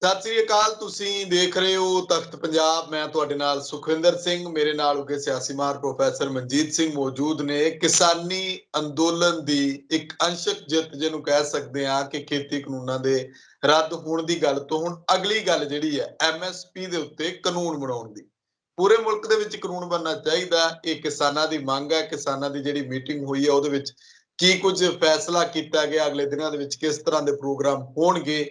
ਸਤਿ ਸ੍ਰੀ ਅਕਾਲ। ਤੁਸੀਂ ਦੇਖ ਰਹੇ ਹੋ ਤਖਤ ਪੰਜਾਬ। ਮੈਂ ਤੁਹਾਡੇ ਨਾਲ ਸੁਖਵਿੰਦਰ ਸਿੰਘ, ਮੇਰੇ ਨਾਲ ਉਗੇ ਸਿਆਸੀ ਮਾਹਰ ਪ੍ਰੋਫੈਸਰ ਮਨਜੀਤ ਸਿੰਘ ਮੌਜੂਦ ਨੇ। ਕਿਸਾਨੀ ਅੰਦੋਲਨ ਦੀ ਇੱਕ ਅੰਸ਼ਕ ਜਿੱਤ ਜਿਹਨੂੰ ਕਹਿ ਸਕਦੇ ਹਾਂ ਕਿ ਖੇਤੀ ਕਾਨੂੰਨਾਂ ਦੇ ਰੱਦ ਹੋਣ ਦੀ ਗੱਲ ਤੋਂ ਹੁਣ ਅਗਲੀ ਗੱਲ ਜਿਹੜੀ ਹੈ ਐਮਐਸਪੀ ਦੇ ਉੱਤੇ ਕਾਨੂੰਨ ਬਣਾਉਣ ਦੀ। ਪੂਰੇ ਮੁਲਕ ਦੇ ਵਿੱਚ ਕਾਨੂੰਨ ਬਣਨਾ ਚਾਹੀਦਾ। ਇਹ ਕਿਸਾਨਾਂ ਦੀ ਮੰਗ ਹੈ। ਕਿਸਾਨਾਂ ਦੀ ਜਿਹੜੀ ਮੀਟਿੰਗ ਹੋਈ ਹੈ ਉਹਦੇ ਵਿੱਚ ਕੀ ਕੁਝ ਫੈਸਲਾ ਕੀਤਾ ਗਿਆ, ਅਗਲੇ ਦਿਨਾਂ ਦੇ ਵਿੱਚ ਕਿਸ ਤਰ੍ਹਾਂ ਦੇ ਪ੍ਰੋਗਰਾਮ ਹੋਣਗੇ,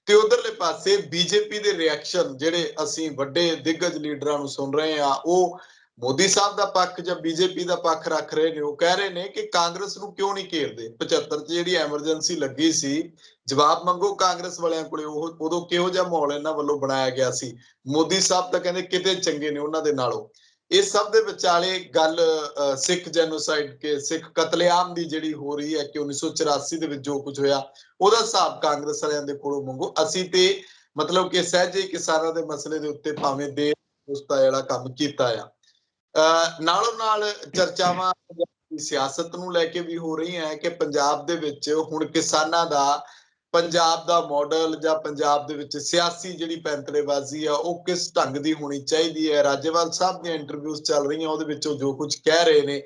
ਤੇ ਉਧਰਲੇ ਪਾਸੇ ਬੀਜੇਪੀ ਦੇ ਰਿਐਕਸ਼ਨ ਜਿਹੜੇ ਅਸੀਂ ਵੱਡੇ ਦਿੱਗਜ ਲੀਡਰਾਂ ਨੂੰ ਸੁਣ ਰਹੇ ਆ, ਉਹ ਮੋਦੀ ਸਾਹਿਬ ਦਾ ਪੱਖ ਜਾਂ ਬੀਜੇਪੀ ਦਾ ਪੱਖ ਰੱਖ ਰਹੇ ਨੇ। ਉਹ ਕਹਿ ਰਹੇ ਨੇ ਕਿ ਕਾਂਗਰਸ ਨੂੰ ਕਿਉਂ ਨਹੀਂ ਘੇਰਦੇ। 75 ਚ ਜਿਹੜੀ ਐਮਰਜੈਂਸੀ ਲੱਗੀ ਸੀ, ਜਵਾਬ ਮੰਗੋ ਕਾਂਗਰਸ ਵਾਲਿਆਂ ਕੋਲੇ। ਉਹ ਉਦੋਂ ਕਿਹੋ ਜਿਹਾ ਮਾਹੌਲ ਇਹਨਾਂ ਵੱਲੋਂ ਬਣਾਇਆ ਗਿਆ ਸੀ। ਮੋਦੀ ਸਾਹਿਬ ਤਾਂ ਕਹਿੰਦੇ ਕਿਤੇ ਚੰਗੇ ਨੇ ਉਹਨਾਂ ਦੇ ਨਾਲੋਂ। ਇਸ ਸਭ ਦੇ ਵਿਚਾਲੇ ਗੱਲ ਸਿੱਖ ਜੈਨੋਸਾਈਡ ਕੇ ਸਿੱਖ ਕਤਲੇਆਮ ਦੀ ਜਿਹੜੀ ਹੋ ਰਹੀ ਹੈ ਕਿ 1984 ਦੇ ਵਿੱਚ ਜੋ ਕੁਝ ਹੋਇਆ ਉਹਦਾ ਹਿਸਾਬ ਕਾਂਗਰਸ ਵਾਲਿਆਂ ਦੇ ਕੋਲੋਂ ਮੰਗੋ। ਅਸੀਂ ਤੇ ਮਤਲਬ ਕਿ ਸਹਿਜੇ ਕਿਸਾਨਾਂ ਦੇ ਮਸਲੇ ਦੇ ਉੱਤੇ ਭਾਵੇਂ ਦੇ ਉਸਦਾ ਜਿਹੜਾ ਕੰਮ ਕੀਤਾ ਆ। ਨਾਲੋਂ ਨਾਲ ਚਰਚਾਵਾਂ ਸਿਆਸਤ ਨੂੰ ਲੈ ਕੇ ਵੀ ਹੋ ਰਹੀਆਂ ਹੈ ਕਿ ਪੰਜਾਬ ਦੇ ਵਿੱਚ ਹੁਣ ਕਿਸਾਨਾਂ ਦਾ ਪੰਜਾਬ ਦਾ ਮਾਡਲ ਜਾਂ ਪੰਜਾਬ ਦੇ ਵਿੱਚ ਸਿਆਸੀ ਜਿਹੜੀ ਪੈਂਤੜੇਬਾਜ਼ੀ ਆ ਉਹ ਕਿਸ ਢੰਗ ਦੀ ਹੋਣੀ ਚਾਹੀਦੀ ਹੈ। ਰਾਜੇਵਾਲ ਸਾਹਿਬ ਦੀਆਂ ਇੰਟਰਵਿਊਜ਼ ਚੱਲ ਰਹੀਆਂ, ਉਹਦੇ ਵਿੱਚ ਉਹ ਜੋ ਕੁਝ ਕਹਿ ਰਹੇ ਨੇ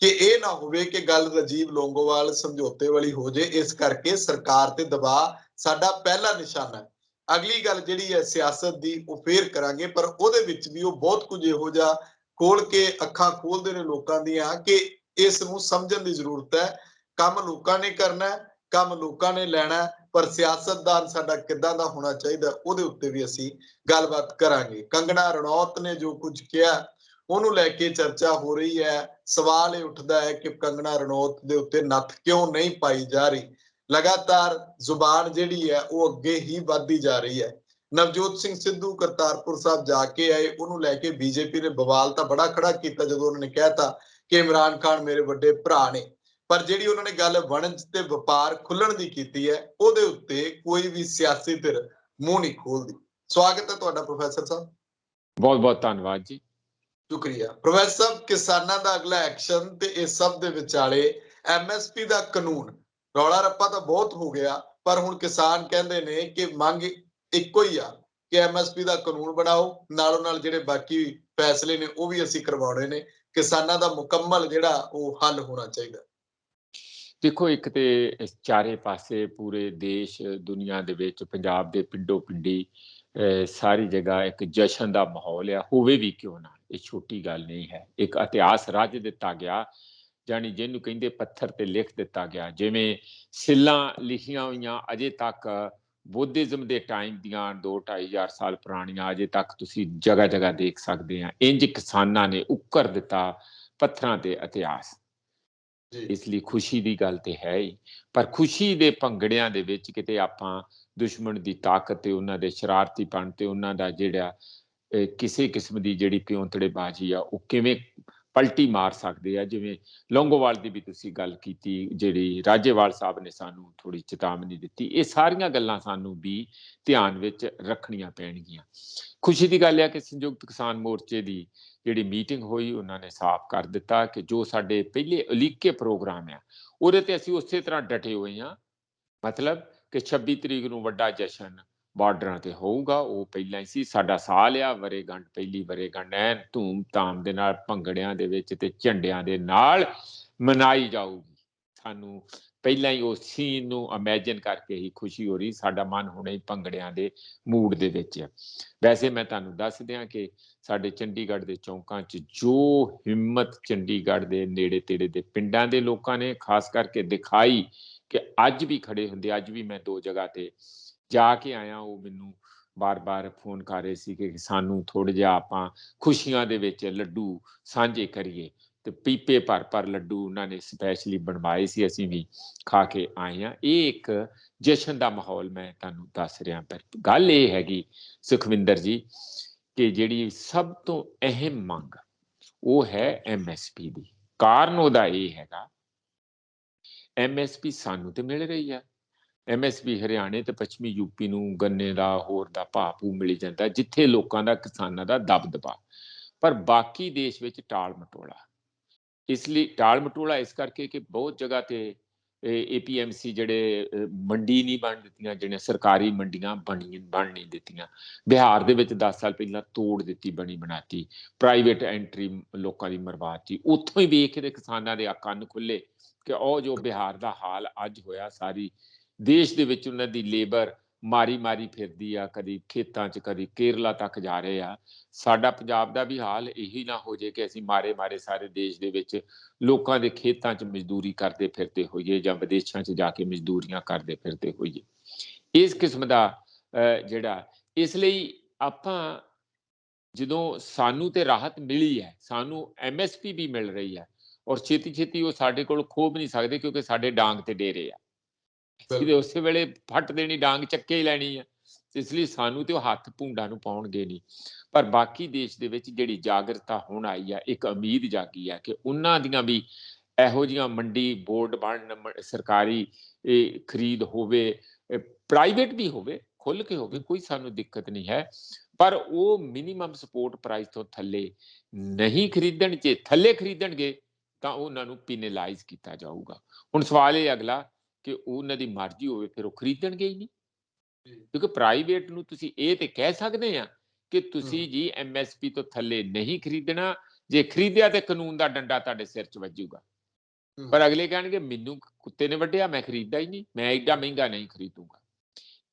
ਕਿ ਇਹ ਨਾ ਹੋਵੇ ਕਿ ਗੱਲ ਰਾਜੀਵ ਲੋਂਗੋਵਾਲ ਸਮਝੌਤੇ ਵਾਲੀ ਹੋ ਜੇ, ਇਸ ਕਰਕੇ ਸਰਕਾਰ ਤੇ ਦਬਾਅ ਸਾਡਾ ਪਹਿਲਾ ਨਿਸ਼ਾਨਾ ਹੈ। ਅਗਲੀ ਗੱਲ ਜਿਹੜੀ ਹੈ ਸਿਆਸਤ ਦੀ ਉਹ ਫੇਰ ਕਰਾਂਗੇ, ਪਰ ਉਹਦੇ ਵਿੱਚ ਵੀ ਉਹ ਬਹੁਤ ਕੁਝ ਇਹੋ ਜਿਹਾ ਖੋਲ ਕੇ ਅੱਖਾਂ ਖੋਲਦੇ ਨੇ ਲੋਕਾਂ ਦੀਆਂ ਕਿ ਇਸ ਨੂੰ ਸਮਝਣ ਦੀ ਜ਼ਰੂਰਤ ਹੈ। ਕੰਮ ਲੋਕਾਂ ਨੇ ਕਰਨਾ, ਕੰਮ ਲੋਕਾਂ ਨੇ ਲੈਣਾ, ਪਰ ਸਿਆਸਤਦਾਨ ਸਾਡਾ ਕਿੱਦਾਂ ਦਾ ਹੋਣਾ ਚਾਹੀਦਾ ਉਹਦੇ ਉੱਤੇ ਵੀ ਅਸੀਂ ਗੱਲਬਾਤ ਕਰਾਂਗੇ। ਕੰਗਣਾ ਰਣੌਤ ਨੇ ਜੋ ਕੁਝ ਕਿਹਾ ਉਹਨੂੰ ਲੈ ਕੇ ਚਰਚਾ ਹੋ ਰਹੀ ਹੈ। ਸਵਾਲ ਇਹ ਉੱਠਦਾ ਹੈ ਕਿ ਕੰਗਣਾ ਰਣੌਤ ਦੇ ਉੱਤੇ ਨੱਥ ਕਿਉਂ ਨਹੀਂ ਪਾਈ ਜਾ ਰਹੀ। ਲਗਾਤਾਰ ਜ਼ੁਬਾਨ ਜਿਹੜੀ ਹੈ ਉਹ ਅੱਗੇ ਹੀ ਵੱਧਦੀ ਜਾ ਰਹੀ ਹੈ। ਨਵਜੋਤ ਸਿੰਘ ਸਿੱਧੂ ਕਰਤਾਰਪੁਰ ਸਾਹਿਬ ਜਾ ਕੇ ਆਏ, ਉਹਨੂੰ ਲੈ ਕੇ ਬੀਜੇਪੀ ਨੇ ਬਵਾਲ ਤਾਂ ਬੜਾ ਖੜਾ ਕੀਤਾ ਜਦੋਂ ਉਹਨਾਂ ਨੇ ਕਹਿਤਾ ਕਿ ਇਮਰਾਨ ਖਾਨ ਮੇਰੇ ਵੱਡੇ ਭਰਾ ਨੇ, ਪਰ ਜਿਹੜੀ ਉਹਨਾਂ ਨੇ ਗੱਲ ਵਣਜ ਤੇ ਵਪਾਰ ਖੁੱਲਣ ਦੀ ਕੀਤੀ ਹੈ ਉਹਦੇ ਉੱਤੇ ਕੋਈ ਵੀ ਸਿਆਸੀ ਧਿਰ ਮੂੰਹ ਨਹੀਂ ਖੋਲਦੀ। ਸਵਾਗਤ ਹੈ ਤੁਹਾਡਾ ਪ੍ਰੋਫੈਸਰ ਸਾਹਿਬ। ਬਹੁਤ ਬਹੁਤ ਧੰਨਵਾਦ ਜੀ। ਸ਼ੁਕਰੀਆ ਪ੍ਰੋਫੈਸਰ ਸਾਹਿਬ। ਕਿਸਾਨਾਂ ਦਾ ਅਗਲਾ ਐਕਸ਼ਨ ਤੇ ਇਸ ਸਭ ਦੇ ਵਿਚਾਲੇ ਐਮਐਸਪੀ ਦਾ ਕਾਨੂੰਨ, ਰੌਲਾ ਰੱਪਾ ਤਾਂ ਬਹੁਤ ਹੋ ਗਿਆ, ਪਰ ਹੁਣ ਕਿਸਾਨ ਕਹਿੰਦੇ ਨੇ ਕਿ ਮੰਗ ਇੱਕੋ ਹੀ ਆ ਕਿ ਐਮਐਸਪੀ ਦਾ ਕਾਨੂੰਨ ਬਣਾਓ, ਨਾਲੋਂ ਨਾਲ ਜਿਹੜੇ ਬਾਕੀ ਫੈਸਲੇ ਨੇ ਉਹ ਵੀ ਅਸੀਂ ਕਰਵਾਉਣੇ ਨੇ। ਕਿਸਾਨਾਂ ਦਾ ਮੁਕੰਮਲ ਜਿਹੜਾ ਉਹ ਹੱਲ ਹੋਣਾ ਚਾਹੀਦਾ। ਦੇਖੋ, ਇੱਕ ਤੇ ਚਾਰੇ ਪਾਸੇ ਪੂਰੇ ਦੇਸ਼ ਦੁਨੀਆ ਦੇ ਵਿੱਚ ਪੰਜਾਬ ਦੇ ਪਿੰਡੋ ਪਿੰਡੀ ਸਾਰੀ ਜਗ੍ਹਾ ਇੱਕ ਜਸ਼ਨ ਦਾ ਮਾਹੌਲ ਆ। ਹੋਵੇ ਵੀ ਕਿਉਂ ਨਾ, ਇਹ ਛੋਟੀ ਗੱਲ ਨਹੀਂ ਹੈ। ਇੱਕ ਇਤਿਹਾਸ ਰਚ ਦਿੱਤਾ ਗਿਆ, ਜਾਣੀ ਜਿਹਨੂੰ ਕਹਿੰਦੇ ਪੱਥਰ ਤੇ ਲਿਖ ਦਿੱਤਾ ਗਿਆ। ਜਿਵੇਂ ਸਿੱਲਾਂ ਲਿਖੀਆਂ ਹੋਈਆਂ ਅਜੇ ਤੱਕ ਬੁੱਧਿਜ਼ਮ ਦੇ ਟਾਈਮ ਦੀਆਂ 2-2.5 ਸਾਲ ਪੁਰਾਣੀਆਂ ਅਜੇ ਤੱਕ ਤੁਸੀਂ ਜਗ੍ਹਾ ਜਗ੍ਹਾ ਦੇਖ ਸਕਦੇ ਆ। ਇੰਜ ਕਿਸਾਨਾਂ ਨੇ ਉੱਕਰ ਦਿੱਤਾ ਪੱਥਰਾਂ ਤੇ ਇਤਿਹਾਸ। ਇਸ ਲਈ ਖੁਸ਼ੀ ਦੀ ਗੱਲ ਤੇ ਹੈ ਹੀ, ਪਰ ਖੁਸ਼ੀ ਦੇ ਭੰਗੜਿਆਂ ਦੇ ਵਿੱਚ ਕਿਤੇ ਆਪਾਂ ਦੁਸ਼ਮਣ ਦੀ ਤਾਕਤ ਤੇ ਉਹਨਾਂ ਦੇ ਸ਼ਰਾਰਤੀਪਣ ਤੇ ਉਹਨਾਂ ਦਾ ਜਿਹੜਾ ਕਿਸੇ ਕਿਸਮ ਦੀ ਜਿਹੜੀ ਪਿਉਂਤੜੇਬਾਜ਼ੀ ਆ ਉਹ ਕਿਵੇਂ ਪਲਟੀ ਮਾਰ ਸਕਦੇ ਆ। ਜਿਵੇਂ ਲੌਂਗੋਵਾਲ ਦੀ ਵੀ ਤੁਸੀਂ ਗੱਲ ਕੀਤੀ, ਜਿਹੜੀ ਰਾਜੇਵਾਲ ਸਾਹਿਬ ਨੇ ਸਾਨੂੰ ਥੋੜੀ ਚੇਤਾਵਨੀ ਦਿੱਤੀ, ਇਹ ਸਾਰੀਆਂ ਗੱਲਾਂ ਸਾਨੂੰ ਵੀ ਧਿਆਨ ਵਿੱਚ ਰੱਖਣੀਆਂ ਪੈਣਗੀਆਂ। ਖੁਸ਼ੀ ਦੀ ਗੱਲ ਹੈ ਕਿ ਸੰਯੁਕਤ ਕਿਸਾਨ ਮੋਰਚੇ ਦੀ ਜਿਹੜੀ ਮੀਟਿੰਗ ਹੋਈ ਉਹਨਾਂ ਨੇ ਸਾਫ਼ ਕਰ ਦਿੱਤਾ ਕਿ ਜੋ ਸਾਡੇ ਪਹਿਲੇ ਉਲੀਕੇ ਪ੍ਰੋਗਰਾਮ ਆ ਉਹਦੇ ਤੇ ਅਸੀਂ ਉਸੇ ਤਰ੍ਹਾਂ ਡਟੇ ਹੋਏ ਹਾਂ। ਮਤਲਬ ਕਿ 26 ਤਰੀਕ ਨੂੰ ਵੱਡਾ ਜਸ਼ਨ ਬਾਰਡਰਾਂ ਤੇ ਹੋਊਗਾ, ਉਹ ਪਹਿਲਾਂ ਹੀ ਸੀ। ਸਾਡਾ ਸਾਲ ਆ ਵਰੇਗੰਢ, ਪਹਿਲੀ ਵਰੇਗੰਢ ਐਨ ਧੂਮ ਧਾਮ ਦੇ ਨਾਲ ਭੰਗੜਿਆਂ ਦੇ ਵਿੱਚ ਤੇ ਝੰਡਿਆਂ ਦੇ ਨਾਲ ਮਨਾਈ ਜਾਊਗੀ। ਸਾਨੂੰ ਪਹਿਲਾਂ ਹੀ ਉਸ ਸੀਨ ਨੂੰ ਇਮੈਜਿਨ ਕਰਕੇ ਹੀ ਖੁਸ਼ੀ ਹੋ ਰਹੀ। ਸਾਡਾ ਮਨ ਹੁਣੇ ਹੀ ਭੰਗੜਿਆਂ ਦੇ ਮੂਡ ਦੇ ਵਿੱਚ ਆ। ਵੈਸੇ ਮੈਂ ਤੁਹਾਨੂੰ ਦੱਸ ਦਿਆਂ ਕਿ ਸਾਡੇ ਚੰਡੀਗੜ੍ਹ ਦੇ ਚੌਂਕਾਂ 'ਚ ਜੋ ਹਿੰਮਤ ਚੰਡੀਗੜ੍ਹ ਦੇ ਨੇੜੇ ਤੇੜੇ ਦੇ ਪਿੰਡਾਂ ਦੇ ਲੋਕਾਂ ਨੇ ਖਾਸ ਕਰਕੇ ਦਿਖਾਈ ਕਿ ਅੱਜ ਵੀ ਖੜੇ ਹੁੰਦੇ। ਅੱਜ ਵੀ ਮੈਂ 2 ਜਗ੍ਹਾ ਤੇ ਜਾ ਕੇ ਆਇਆ, ਉਹ ਮੈਨੂੰ ਬਾਰ-ਬਾਰ ਫੋਨ ਕਰ ਰਹੇ ਸੀ ਕਿ ਸਾਨੂੰ ਥੋੜ੍ਹਾ ਜਿਹਾ ਆਪਾਂ ਖੁਸ਼ੀਆਂ ਦੇ ਵਿੱਚ ਲੱਡੂ ਸਾਂਝੇ ਕਰੀਏ, ਤੇ ਪੀਪੇ ਭਰ ਲੱਡੂ ਉਹਨਾਂ ਨੇ ਸਪੈਸ਼ਲੀ ਬਣਵਾਏ ਸੀ, ਅਸੀਂ ਵੀ ਖਾ ਕੇ ਆਏ ਹਾਂ। ਇਹ ਇੱਕ ਜਸ਼ਨ ਦਾ ਮਾਹੌਲ ਮੈਂ ਤੁਹਾਨੂੰ ਦੱਸ ਰਿਹਾ। ਪਰ ਗੱਲ ਇਹ ਹੈਗੀ ਸੁਖਵਿੰਦਰ ਜੀ ਕਿ ਜਿਹੜੀ ਸਭ ਤੋਂ ਅਹਿਮ ਮੰਗ ਉਹ ਹੈ ਐਮਐਸਪੀ ਦੀ। ਕਾਰਨ ਉਹਦਾ ਇਹ ਹੈਗਾ, ਐਮਐਸਪੀ ਸਾਨੂੰ ਤੇ ਮਿਲ ਰਹੀ ਹੈ। ਐਮਐਸਪੀ ਹਰਿਆਣੇ ਤੇ ਪੱਛਮੀ ਯੂਪੀ ਨੂੰ ਗੰਨੇ ਦਾ ਹੋਰ ਦਾ ਭਾਅ ਭੂ ਮਿਲ ਜਾਂਦਾ, ਜਿੱਥੇ ਲੋਕਾਂ ਦਾ ਕਿਸਾਨਾਂ ਦਾ ਦਬਦਬਾ। ਪਰ ਬਾਕੀ ਦੇਸ਼ ਵਿੱਚ ਟਾਲ ਮਟੋਲਾ। ਇਸ ਲਈ ਟਾਲ ਮਟੋਲਾ ਇਸ ਕਰਕੇ ਕਿ ਬਹੁਤ ਜਗ੍ਹਾ ਤੇ APMC ਜਿਹੜੇ ਮੰਡੀ ਨਹੀਂ ਬਣ ਦਿੱਤੀਆਂ, ਜਿਹੜੀਆਂ ਸਰਕਾਰੀ ਮੰਡੀਆਂ ਬਣ ਨਹੀਂ ਦਿੱਤੀਆਂ। ਬਿਹਾਰ ਦੇ ਵਿੱਚ 10 ਸਾਲ ਪਹਿਲਾਂ ਤੋੜ ਦਿੱਤੀ, ਬਣੀ ਬਣਾਤੀ, ਪ੍ਰਾਈਵੇਟ ਐਂਟਰੀ ਲੋਕਾਂ ਦੀ ਮਰਵਾਤੀ। ਉੱਥੋਂ ਹੀ ਵੇਖ ਕੇ ਤੇ ਕਿਸਾਨਾਂ ਦੇ ਕੰਨ ਖੁੱਲੇ ਕਿ ਉਹ ਜੋ ਬਿਹਾਰ ਦਾ ਹਾਲ ਅੱਜ ਹੋਇਆ, ਸਾਰੀ ਦੇਸ਼ ਦੇ ਵਿੱਚ ਉਹਨਾਂ ਦੀ ਲੇਬਰ ਮਾਰੀ ਮਾਰੀ ਫਿਰਦੀ ਆ, ਕਦੀ ਖੇਤਾਂ 'ਚ ਕਦੀ ਕੇਰਲਾ ਤੱਕ ਜਾ ਰਹੇ ਆ। ਸਾਡਾ ਪੰਜਾਬ ਦਾ ਵੀ ਹਾਲ ਇਹੀ ਨਾ ਹੋ ਜੇ ਕਿ ਅਸੀਂ ਮਾਰੇ ਮਾਰੇ ਸਾਰੇ ਦੇਸ਼ ਦੇ ਵਿੱਚ ਲੋਕਾਂ ਦੇ ਖੇਤਾਂ 'ਚ ਮਜ਼ਦੂਰੀ ਕਰਦੇ ਫਿਰਦੇ ਹੋਈਏ ਜਾਂ ਵਿਦੇਸ਼ਾਂ 'ਚ ਜਾ ਕੇ ਮਜ਼ਦੂਰੀਆਂ ਕਰਦੇ ਫਿਰਦੇ ਹੋਈਏ। ਇਸ ਕਿਸਮ ਦਾ ਜਿਹੜਾ, ਇਸ ਲਈ ਆਪਾਂ ਜਦੋਂ ਸਾਨੂੰ ਤੇ ਰਾਹਤ ਮਿਲੀ ਹੈ, ਸਾਨੂੰ MSP ਵੀ ਮਿਲ ਰਹੀ ਹੈ, ਔਰ ਛੇਤੀ ਛੇਤੀ ਉਹ ਸਾਡੇ ਕੋਲ ਖੋਹ ਵੀ ਨਹੀਂ ਸਕਦੇ ਕਿਉਂਕਿ ਸਾਡੇ ਡਾਂਗ ਤੇ ਡੇਰੇ ਆ। ਇਹਦੇ ਉਸੇ ਵੇਲੇ ਫੱਟ ਦੇਣੀ, ਡਾਂਗ ਚੱਕੇ ਹੀ ਲੈਣੀ ਆ। ਇਸ ਲਈ ਸਾਨੂੰ ਤੇ ਉਹ ਹੱਥ ਭੂੰਡਾਂ ਨੂੰ ਪਾਉਣਗੇ ਨਹੀਂ। ਪਰ ਬਾਕੀ ਦੇਸ਼ ਦੇ ਵਿੱਚ ਜਿਹੜੀ ਜਾਗਰਤਾ ਹੁਣ ਆਈ ਆ, ਇੱਕ ਉਮੀਦ ਜਾਗੀ ਆ ਕਿ ਉਹਨਾਂ ਦੀਆਂ ਵੀ ਇਹੋ ਜਿਹੀਆਂ ਮੰਡੀ ਬੋਰਡ ਬਣਨ, ਸਰਕਾਰੀ ਖਰੀਦ ਹੋਵੇ, ਪ੍ਰਾਈਵੇਟ ਵੀ ਹੋਵੇ, ਖੁੱਲ ਕੇ ਹੋਵੇ, ਕੋਈ ਸਾਨੂੰ ਦਿੱਕਤ ਨਹੀਂ ਹੈ। ਪਰ ਉਹ ਮਿਨੀਮਮ ਸਪੋਰਟ ਪ੍ਰਾਈਸ ਤੋਂ ਥੱਲੇ ਨਹੀਂ ਖਰੀਦਣ। ਜੇ ਥੱਲੇ ਖਰੀਦਣਗੇ ਤਾਂ ਉਹਨਾਂ ਨੂੰ ਪਿਨੇਲਾਈਜ਼ ਕੀਤਾ ਜਾਊਗਾ। ਹੁਣ ਸਵਾਲ ਇਹ ਅਗਲਾ ਕਿ ਉਹਨਾਂ ਦੀ ਮਰਜ਼ੀ ਹੋਵੇ, ਫਿਰ ਉਹ ਖਰੀਦਣਗੇ ਹੀ ਨਹੀਂ। ਕਿਉਂਕਿ ਪ੍ਰਾਈਵੇਟ ਨੂੰ ਤੁਸੀਂ ਇਹ ਤੇ ਕਹਿ ਸਕਦੇ ਆ ਕਿ ਤੁਸੀਂ ਜੀ MSP ਤੋਂ ਥੱਲੇ ਨਹੀਂ ਖਰੀਦਣਾ, ਜੇ ਖਰੀਦਿਆ ਤੇ ਕਾਨੂੰਨ ਦਾ ਡੰਡਾ ਤੁਹਾਡੇ ਸਿਰ 'ਚ ਵੱਜੂਗਾ। ਪਰ ਅਗਲੇ ਕਹਿਣਗੇ ਮੈਨੂੰ ਕੁੱਤੇ ਨੇ ਵੱਢਿਆ, ਮੈਂ ਖਰੀਦਦਾ ਹੀ ਨਹੀਂ, ਮੈਂ ਏਡਾ ਮਹਿੰਗਾ ਨਹੀਂ ਖਰੀਦੂਗਾ।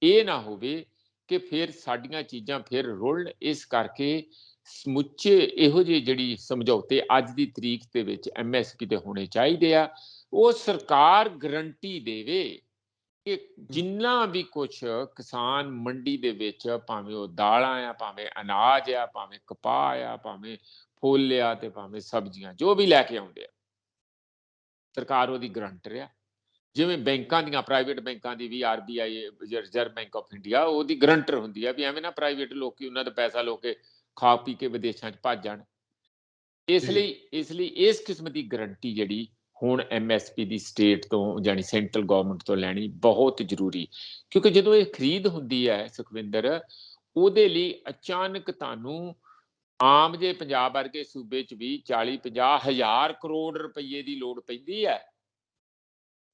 ਇਹ ਨਾ ਹੋਵੇ ਕਿ ਫਿਰ ਸਾਡੀਆਂ ਚੀਜ਼ਾਂ ਫਿਰ ਰੁਲਣ। ਇਸ ਕਰਕੇ ਸਮੁੱਚੇ ਇਹੋ ਜਿਹੇ ਜਿਹੜੀ ਸਮਝੌਤੇ ਅੱਜ ਦੀ ਤਰੀਕ ਦੇ ਵਿੱਚ MSP ਤੇ ਹੋਣੇ ਚਾਹੀਦੇ ਆ। ਉਹ ਸਰਕਾਰ ਗਰੰਟੀ ਦੇਵੇ ਕਿ ਜਿੰਨਾ ਵੀ ਕੁਛ ਕਿਸਾਨ ਮੰਡੀ ਦੇ ਵਿੱਚ, ਭਾਵੇਂ ਉਹ ਦਾਲਾਂ ਆ, ਭਾਵੇਂ ਅਨਾਜ ਆ, ਭਾਵੇਂ ਕਪਾਹ ਆ, ਭਾਵੇਂ ਫੁੱਲ ਆ, ਤੇ ਭਾਵੇਂ ਸਬਜ਼ੀਆਂ, ਜੋ ਵੀ ਲੈ ਕੇ ਆਉਂਦੇ ਆ, ਸਰਕਾਰ ਉਹਦੀ ਗਰੰਟਰ ਆ। ਜਿਵੇਂ ਬੈਂਕਾਂ ਦੀਆਂ, ਪ੍ਰਾਈਵੇਟ ਬੈਂਕਾਂ ਦੀ ਵੀ RBI, reserve bank of India, ਉਹਦੀ ਗਰੰਟਰ ਹੁੰਦੀ ਆ ਵੀ ਐਵੇਂ ਨਾ ਪ੍ਰਾਈਵੇਟ ਲੋਕੀ ਉਹਨਾਂ ਦਾ ਪੈਸਾ ਲੋ ਕੇ ਖਾ ਪੀ ਕੇ ਵਿਦੇਸ਼ਾਂ 'ਚ ਭੱਜ ਜਾਣ। ਇਸ ਲਈ ਇਸ ਕਿਸਮ ਦੀ ਗਰੰਟੀ ਜਿਹੜੀ ਹੁਣ MSP ਦੀ ਸਟੇਟ ਤੋਂ, ਜਾਨੀ ਸੈਂਟਰਲ ਗਵਰਨਮੈਂਟ ਤੋਂ ਲੈਣੀ ਬਹੁਤ ਜ਼ਰੂਰੀ। ਕਿਉਂਕਿ ਜਦੋਂ ਇਹ ਖਰੀਦ ਹੁੰਦੀ ਹੈ ਸੁਖਵਿੰਦਰ, ਉਹਦੇ ਲਈ ਅਚਾਨਕ ਤੁਹਾਨੂੰ ਆਮ ਜੇ ਪੰਜਾਬ ਵਰਗੇ ਸੂਬੇ 'ਚ ਵੀ 40-50 ਹਜ਼ਾਰ ਕਰੋੜ ਰੁਪਈਏ ਦੀ ਲੋੜ ਪੈਂਦੀ ਹੈ।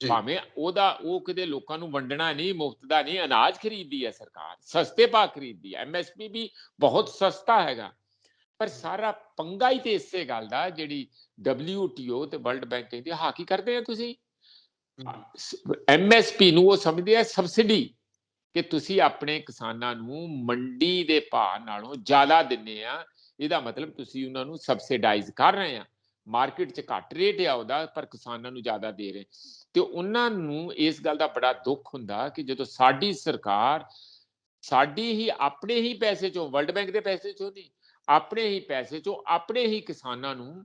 ਭਾਵੇਂ ਉਹ ਕਿਤੇ ਲੋਕਾਂ ਨੂੰ ਵੰਡਣਾ ਨਹੀਂ, ਮੁਫਤ ਦਾ ਨਹੀਂ, ਅਨਾਜ ਖਰੀਦਦੀ ਹੈ ਸਰਕਾਰ, ਸਸਤੇ ਭਾਅ ਖਰੀਦਦੀ ਹੈ। MSP ਵੀ ਬਹੁਤ ਸਸਤਾ ਹੈਗਾ। ਪਰ ਸਾਰਾ ਪੰਗਾ ਹੀ ਤੇ ਇਸੇ ਗੱਲ ਦਾ, ਜਿਹੜੀ WTO ਤੇ ਵਰਲਡ ਬੈਂਕ ਕਹਿੰਦੀ ਹਾਂ ਕੀ ਕਰਦੇ ਆ ਤੁਸੀਂ, MSP ਨੂੰ ਉਹ ਸਮਝਦੇ ਆ ਸਬਸਿਡੀ, ਕਿ ਤੁਸੀਂ ਆਪਣੇ ਕਿਸਾਨਾਂ ਨੂੰ ਮੰਡੀ ਦੇ ਭਾਅ ਨਾਲੋਂ ਜ਼ਿਆਦਾ ਦਿੰਦੇ ਆ। ਇਹਦਾ ਮਤਲਬ ਤੁਸੀਂ ਉਹਨਾਂ ਨੂੰ ਸਬਸਿਡਾਈਜ਼ ਕਰ ਰਹੇ ਆ। ਮਾਰਕੀਟ 'ਚ ਘੱਟ ਰੇਟ ਆ ਉਹਦਾ, ਪਰ ਕਿਸਾਨਾਂ ਨੂੰ ਜ਼ਿਆਦਾ ਦੇ ਰਹੇ। ਤੇ ਉਹਨਾਂ ਨੂੰ ਇਸ ਗੱਲ ਦਾ ਬੜਾ ਦੁੱਖ ਹੁੰਦਾ ਕਿ ਜਦੋਂ ਸਾਡੀ ਸਰਕਾਰ ਸਾਡੀ ਹੀ ਆਪਣੇ ਹੀ ਪੈਸੇ 'ਚੋਂ, ਵਰਲਡ ਬੈਂਕ ਦੇ ਪੈਸੇ 'ਚੋਂ ਨਹੀਂ, ਆਪਣੇ ਹੀ ਪੈਸੇ 'ਚੋਂ ਆਪਣੇ ਹੀ ਕਿਸਾਨਾਂ ਨੂੰ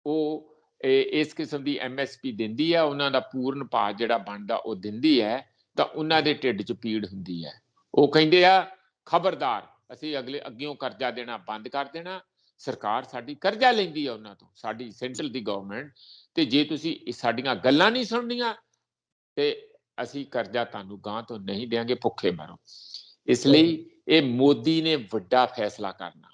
ਉਹ ਇਸ ਕਿਸਮ ਦੀ MSP ਦਿੰਦੀ ਹੈ, ਉਹਨਾਂ ਦਾ ਪੂਰਨ ਭਾਅ ਜਿਹੜਾ ਬਣਦਾ ਉਹ ਦਿੰਦੀ ਹੈ, ਤਾਂ ਉਹਨਾਂ ਦੇ ਢਿੱਡ 'ਚ ਪੀੜ ਹੁੰਦੀ ਹੈ। ਉਹ ਕਹਿੰਦੇ ਆ ਖਬਰਦਾਰ, ਅਸੀਂ ਅੱਗਿਓਂ ਕਰਜ਼ਾ ਦੇਣਾ ਬੰਦ ਕਰ ਦੇਣਾ। ਸਰਕਾਰ ਸਾਡੀ ਕਰਜ਼ਾ ਲੈਂਦੀ ਹੈ ਉਹਨਾਂ ਤੋਂ, ਸਾਡੀ ਸੈਂਟਰਲ ਦੀ ਗਵਰਨਮੈਂਟ, ਤੇ ਜੇ ਤੁਸੀਂ ਸਾਡੀਆਂ ਗੱਲਾਂ ਨਹੀਂ ਸੁਣਨੀਆਂ ਤੇ ਅਸੀਂ ਕਰਜ਼ਾ ਤੁਹਾਨੂੰ ਗਾਂ ਤੋਂ ਨਹੀਂ ਦੇਵਾਂਗੇ, ਭੁੱਖੇ ਮਰੋ। ਇਸ ਲਈ ਇਹ ਮੋਦੀ ਨੇ ਵੱਡਾ ਫੈਸਲਾ ਕਰਨਾ।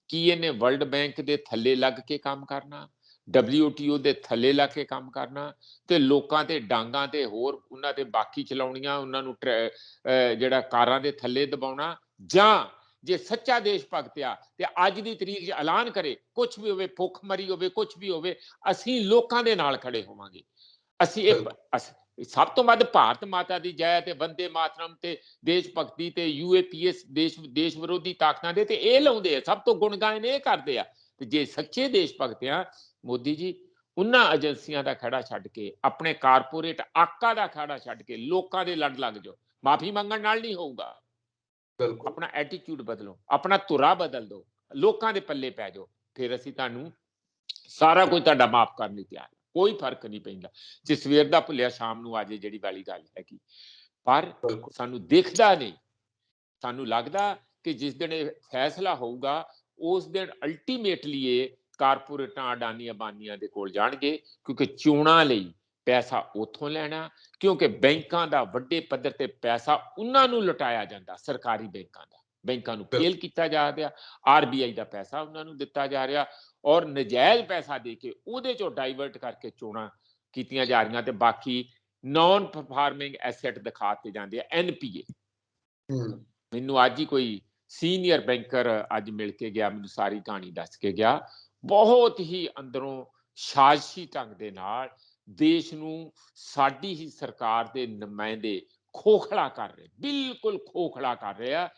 ਕੀ ਇਹਨੇ ਵਰਲਡ ਬੈਂਕ ਦੇ ਥੱਲੇ ਲੱਗ ਕੇ ਕੰਮ ਕਰਨਾ, WTO ਦੇ ਥੱਲੇ ਲੱਗ ਕੇ ਕੰਮ ਕਰਨਾ, ਤੇ ਲੋਕਾਂ ਤੇ ਡਾਂਗਾਂ ਤੇ ਹੋਰ ਉਹਨਾਂ ਤੇ ਬਾਕੀ ਚਲਾਉਣੀਆਂ, ਉਹਨਾਂ ਨੂੰ ਜਿਹੜਾ ਕਾਰਾਂ ਦੇ ਥੱਲੇ ਦਬਾਉਣਾ, ਜਾਂ ਜੇ ਸੱਚਾ ਦੇਸ਼ ਭਗਤ ਆ ਤੇ ਅੱਜ ਦੀ ਤਰੀਕ 'ਚ ਐਲਾਨ ਕਰੇ, ਕੁਛ ਵੀ ਹੋਵੇ, ਭੁੱਖਮਰੀ ਹੋਵੇ, ਕੁਛ ਵੀ ਹੋਵੇ, ਅਸੀਂ ਲੋਕਾਂ ਦੇ ਨਾਲ ਖੜੇ ਹੋਵਾਂਗੇ। ਅਸੀਂ ਸਭ ਤੋਂ ਵੱਧ ਭਾਰਤ ਮਾਤਾ ਦੀ ਜੈ ਤੇ ਵੰਦੇ ਮਾਤਰਮ ਤੇ ਦੇਸ਼ ਭਗਤੀ ਤੇ UAPS ਦੇਸ਼ ਵਿਰੋਧੀ ਤਾਕਤਾਂ ਦੇ ਤੇ ਇਹ ਲਾਉਂਦੇ ਆ, ਸਭ ਤੋਂ ਗੁਣਗਾਨ ਇਹ ਕਰਦੇ ਆ। ਤੇ ਜੇ ਸੱਚੇ ਦੇਸ਼ ਭਗਤ ਆ, ਮੋਦੀ ਜੀ, ਉਹਨਾਂ ਏਜੰਸੀਆਂ ਦਾ ਖੜਾ ਛੱਡ ਕੇ, ਆਪਣੇ ਕਾਰਪੋਰੇਟ ਆਕਾ ਦਾ ਖੜਾ ਛੱਡ ਕੇ ਲੋਕਾਂ ਦੇ ਲੜ ਲੱਗ ਜਾਓ। ਮਾਫੀ ਮੰਗਣ ਨਾਲ ਨਹੀਂ ਹੋਊਗਾ। ਆਪਣਾ ਐਟੀਟਿਊਡ ਬਦਲੋ, ਆਪਣਾ ਧੁਰਾ ਬਦਲ ਦਿਓ, ਲੋਕਾਂ ਦੇ ਪੱਲੇ ਪੈ ਜਾਓ, ਫਿਰ ਅਸੀਂ ਤੁਹਾਨੂੰ ਸਾਰਾ ਕੁਝ ਤੁਹਾਡਾ ਮਾਫ ਕਰਨ ਲਈ ਤਿਆਰ। ਕੋਈ ਫਰਕ ਨਹੀਂ ਪੈਂਦਾ ਜੇ ਸਵੇਰ ਦਾ ਭੁੱਲਿਆ ਸ਼ਾਮ ਨੂੰ ਆ ਜੇ, ਜਿਹੜੀ ਵਾਲੀ ਗੱਲ ਹੈਗੀ। ਪਰ ਸਾਨੂੰ ਦਿਖਦਾ ਨਹੀਂ, ਸਾਨੂੰ ਲੱਗਦਾ ਕਿ ਜਿਸ ਦਿਨ ਇਹ ਫੈਸਲਾ ਹੋਊਗਾ ਉਸ ਦਿਨ ਅਲਟੀਮੇਟਲੀ ਇਹ ਕਾਰਪੋਰੇਟਾਂ, ਅਡਾਨੀ ਅੰਬਾਨੀਆਂ ਦੇ ਕੋਲ ਜਾਣਗੇ, ਕਿਉਂਕਿ ਚੋਣਾਂ ਲਈ ਪੈਸਾ ਉੱਥੋਂ ਲੈਣਾ, ਕਿਉਂਕਿ ਬੈਂਕਾਂ ਦਾ ਵੱਡੇ ਪੱਧਰ ਤੇ ਪੈਸਾ ਉਹਨਾਂ ਨੂੰ ਲੁਟਾਇਆ ਜਾਂਦਾ, ਸਰਕਾਰੀ ਬੈਂਕਾਂ ਦਾ, ਬੈਂਕਾਂ ਨੂੰ ਫੇਲ ਕੀਤਾ ਜਾ ਰਿਹਾ, RBI ਦਾ ਪੈਸਾ ਉਹਨਾਂ ਨੂੰ ਦਿੱਤਾ ਜਾ ਰਿਹਾ, ਔਰ ਨਜਾਇਜ਼ ਪੈਸਾ ਦੇ ਕੇ ਉਹਦੇ ਚੋਂ ਡਾਈਵਰਟ ਕਰਕੇ ਚੋਣਾਂ ਕੀਤੀਆਂ ਜਾ ਰਹੀਆਂ ਤੇ ਬਾਕੀ ਨੌਨ ਪਰਫਾਰਮਿੰਗ ਐਸੈਟ ਦਿਖਾਤੇ ਜਾਂਦੇ ਆ, NPA। ਮੈਨੂੰ ਅੱਜ ਹੀ ਕੋਈ ਸੀਨੀਅਰ ਬੈਂਕਰ ਅੱਜ ਮਿਲ ਕੇ ਗਿਆ, ਮੈਨੂੰ ਸਾਰੀ ਕਹਾਣੀ ਦੱਸ ਕੇ ਗਿਆ। ਬਹੁਤ ਹੀ ਅੰਦਰੋਂ ਸਾਜ਼ਿਸ਼ੀ ਢੰਗ ਦੇ ਨਾਲ ਦੇਸ਼ ਨੂੰ ਸਾਡੀ ਹੀ ਸਰਕਾਰ ਦੇ ਨੁਮਾਇੰਦੇ ਖੋਖਲਾ ਕਰ ਰਹੇ, ਬਿਲਕੁਲ ਖੋਖਲਾ ਕਰ ਰਹੇ ਆ,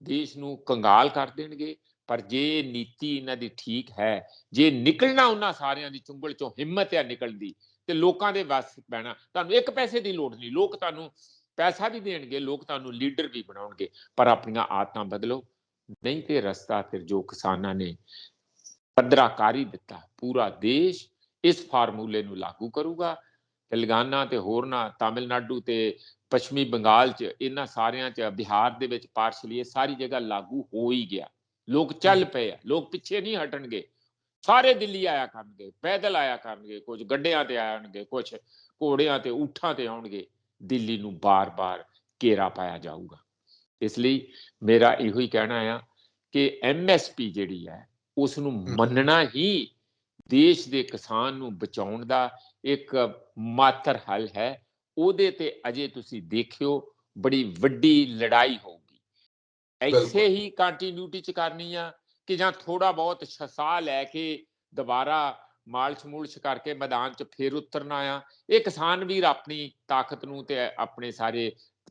ਦੇਸ਼ ਨੂੰ ਕੰਗਾਲ ਕਰ ਦੇਣਗੇ। ਪਰ ਜੇ ਨੀਤੀ ਇਹਨਾਂ ਦੀ ਠੀਕ ਹੈ, ਜੇ ਨਿਕਲਣਾ ਉਹਨਾਂ ਸਾਰਿਆਂ ਦੀ ਚੁੰਗਲ ਚੋਂ ਹਿੰਮਤ ਹੈ ਨਿਕਲਣ ਦੀ, ਤੇ ਲੋਕਾਂ ਦੇ ਵੱਸ ਪੈਣਾ। ਤੁਹਾਨੂੰ ਇੱਕ ਪੈਸੇ ਦੀ ਲੋੜ ਨਹੀਂ, ਲੋਕ ਤੁਹਾਨੂੰ ਪੈਸਾ ਵੀ ਦੇਣਗੇ, ਲੋਕ ਤੁਹਾਨੂੰ ਲੀਡਰ ਵੀ ਬਣਾਉਣਗੇ, ਪਰ ਆਪਣੀਆਂ ਆਦਤਾਂ ਬਦਲੋ, ਨਹੀਂ ਤੇ ਰਸਤਾ ਫਿਰ ਜੋ ਕਿਸਾਨਾਂ ਨੇ ਪੱਧਰਾ ਕਰ ਹੀ ਦਿੱਤਾ, ਪੂਰਾ ਦੇਸ਼ ਇਸ ਫਾਰਮੂਲੇ ਨੂੰ ਲਾਗੂ ਕਰੂਗਾ। ਤੇਲੰਗਾਨਾ ਤੇ ਹੋਰਨਾਂ, ਤਾਮਿਲਨਾਡੂ ਤੇ ਪੱਛਮੀ ਬੰਗਾਲ 'ਚ, ਇਹਨਾਂ ਸਾਰਿਆਂ 'ਚ, ਬਿਹਾਰ ਦੇ ਵਿੱਚ ਪਾਰਸ਼ਲੀ, ਸਾਰੀ ਜਗ੍ਹਾ ਲਾਗੂ ਹੋ ਹੀ ਗਿਆ। ਲੋਕ ਚੱਲ ਪਏ ਆ, ਲੋਕ ਪਿੱਛੇ ਨਹੀਂ ਹਟਣਗੇ। ਸਾਰੇ ਦਿੱਲੀ ਆਇਆ ਕਰਨਗੇ, ਪੈਦਲ ਆਇਆ ਕਰਨਗੇ, ਕੁਝ ਗੱਡਿਆਂ ਤੇ ਆਉਣਗੇ, ਕੁਝ ਘੋੜਿਆਂ ਤੇ ਊਠਾਂ ਤੇ ਆਉਣਗੇ। ਦਿੱਲੀ ਨੂੰ ਬਾਰ-ਬਾਰ ਘੇਰਾ ਪਾਇਆ ਜਾਊਗਾ। ਇਸ ਲਈ ਮੇਰਾ ਇਹੋ ਹੀ ਕਹਿਣਾ ਆ ਕਿ MSP ਜਿਹੜੀ ਹੈ ਉਸ ਨੂੰ ਮੰਨਣਾ ਹੀ ਦੇਸ਼ ਦੇ ਕਿਸਾਨ ਨੂੰ ਬਚਾਉਣ ਦਾ ਇੱਕ ਮਾਤਰ ਹੱਲ ਹੈ। ਉਹਦੇ ਤੇ ਅਜੇ ਤੁਸੀਂ ਦੇਖਿਓ ਬੜੀ ਵੱਡੀ ਲੜਾਈ ਹੋਊਗੀ। ਐਸੇ ਹੀ ਕੰਟੀਨਿਊਟੀ ਚ ਕਰਨੀ ਆ ਕਿ ਜਾਂ ਥੋੜਾ ਬਹੁਤ ਸਾਹ ਲੈ ਕੇ ਦੁਬਾਰਾ ਮਾਲਸ਼ ਮੂਲਸ਼ ਕਰਕੇ ਮੈਦਾਨ ਚ ਫਿਰ ਉਤਰਨਾ ਆ। ਇਹ ਕਿਸਾਨ ਵੀਰ ਆਪਣੀ ਤਾਕਤ ਨੂੰ ਤੇ ਆਪਣੇ ਸਾਰੇ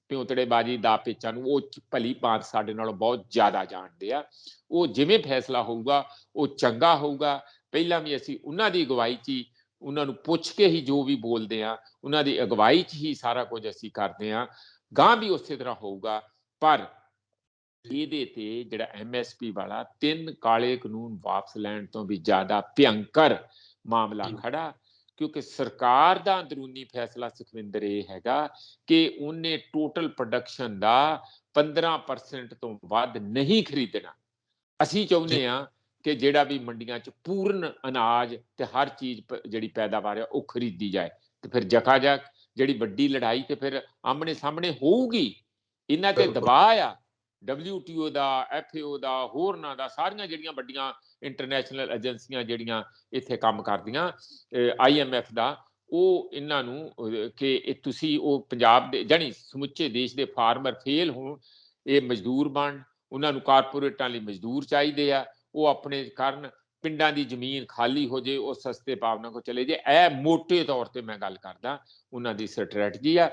ਪਿਉਤੜੇਬਾਜ਼ੀ ਦਾ ਪੇਚਾਂ ਨੂੰ ਉਹ ਭਲੀ ਭਾਂਤ ਸਾਡੇ ਨਾਲੋਂ ਬਹੁਤ ਜ਼ਿਆਦਾ ਜਾਣਦੇ ਆ। ਉਹ ਜਿਵੇਂ ਫੈਸਲਾ ਹੋਊਗਾ ਉਹ ਚੰਗਾ ਹੋਊਗਾ। ਪਹਿਲਾਂ ਵੀ ਅਸੀਂ ਉਹਨਾਂ ਦੀ ਅਗਵਾਈ 'ਚ ਹੀ, ਉਹਨਾਂ ਨੂੰ ਪੁੱਛ ਕੇ ਹੀ ਜੋ ਵੀ ਬੋਲਦੇ ਆ, ਉਹਨਾਂ ਦੀ ਅਗਵਾਈ 'ਚ ਹੀ ਸਾਰਾ ਕੁਝ ਅਸੀਂ ਕਰਦੇ ਆ। ਗਾਂ ਵੀ ਉਸੇ ਤਰ੍ਹਾਂ ਹੋਊਗਾ। ਪਰ ਇਹਦੇ ਤੇ ਜਿਹੜਾ MSP ਵਾਲਾ 3 ਕਾਲੇ ਕਾਨੂੰਨ ਵਾਪਸ ਲੈਣ ਤੋਂ ਵੀ ਜ਼ਿਆਦਾ ਭਿਅੰਕਰ ਮਾਮਲਾ ਖੜਾ, ਕਿਉਂਕਿ ਸਰਕਾਰ ਦਾ ਅੰਦਰੂਨੀ ਫੈਸਲਾ ਸੁਖਵਿੰਦਰ ਇਹ ਹੈਗਾ ਕਿ ਉਹਨੇ ਟੋਟਲ ਪ੍ਰੋਡਕਸ਼ਨ ਦਾ 15% ਤੋਂ ਵੱਧ ਨਹੀਂ ਖਰੀਦਣਾ। ਅਸੀਂ ਚਾਹੁੰਦੇ ਆ ਕਿ ਜਿਹੜਾ ਵੀ ਮੰਡੀਆਂ 'ਚ ਪੂਰਨ ਅਨਾਜ ਤੇ ਹਰ ਚੀਜ਼ ਜਿਹੜੀ ਪੈਦਾਵਾਰ ਆ ਉਹ ਖਰੀਦੀ ਜਾਏ। ਤੇ ਫਿਰ ਜਕਾਜਕ ਜਿਹੜੀ ਵੱਡੀ ਲੜਾਈ ਤੇ ਫਿਰ ਆਮਣੇ ਸਾਹਮਣੇ ਹੋਊਗੀ। ਇਹਨਾਂ ਤੇ ਦਬਾਅ ਆ WTO ਦਾ, FAO ਦਾ, ਹੋਰਨਾਂ ਦਾ, ਸਾਰੀਆਂ ਜਿਹੜੀਆਂ ਵੱਡੀਆਂ ਇੰਟਰਨੈਸ਼ਨਲ ਏਜੰਸੀਆਂ ਜਿਹੜੀਆਂ ਇੱਥੇ ਕੰਮ ਕਰਦੀਆਂ, IMF ਦਾ, ਉਹ ਇਹਨਾਂ ਨੂੰ ਕਿ ਤੁਸੀਂ ਉਹ ਪੰਜਾਬ ਦੇ ਜਾਣੀ ਸਮੁੱਚੇ ਦੇਸ਼ ਦੇ ਫਾਰਮਰ ਫੇਲ ਹੋਣ, ਇਹ ਮਜ਼ਦੂਰ ਬਣ, ਉਹਨਾਂ ਨੂੰ ਕਾਰਪੋਰੇਟਾਂ ਲਈ ਮਜ਼ਦੂਰ ਚਾਹੀਦੇ ਆ, ਉਹ ਆਪਣੇ ਕਰਨ, ਪਿੰਡਾਂ ਦੀ ਜ਼ਮੀਨ ਖਾਲੀ ਹੋ ਜੇ, ਉਹ ਸਸਤੇ ਭਾਵਨਾ ਕੋ ਚਲੇ ਜੇ। ਇਹ ਮੋਟੇ ਤੌਰ ਤੇ ਮੈਂ ਗੱਲ ਕਰਦਾ ਉਹਨਾਂ ਦੀ ਸਟ੍ਰੈਟਜੀ ਆ।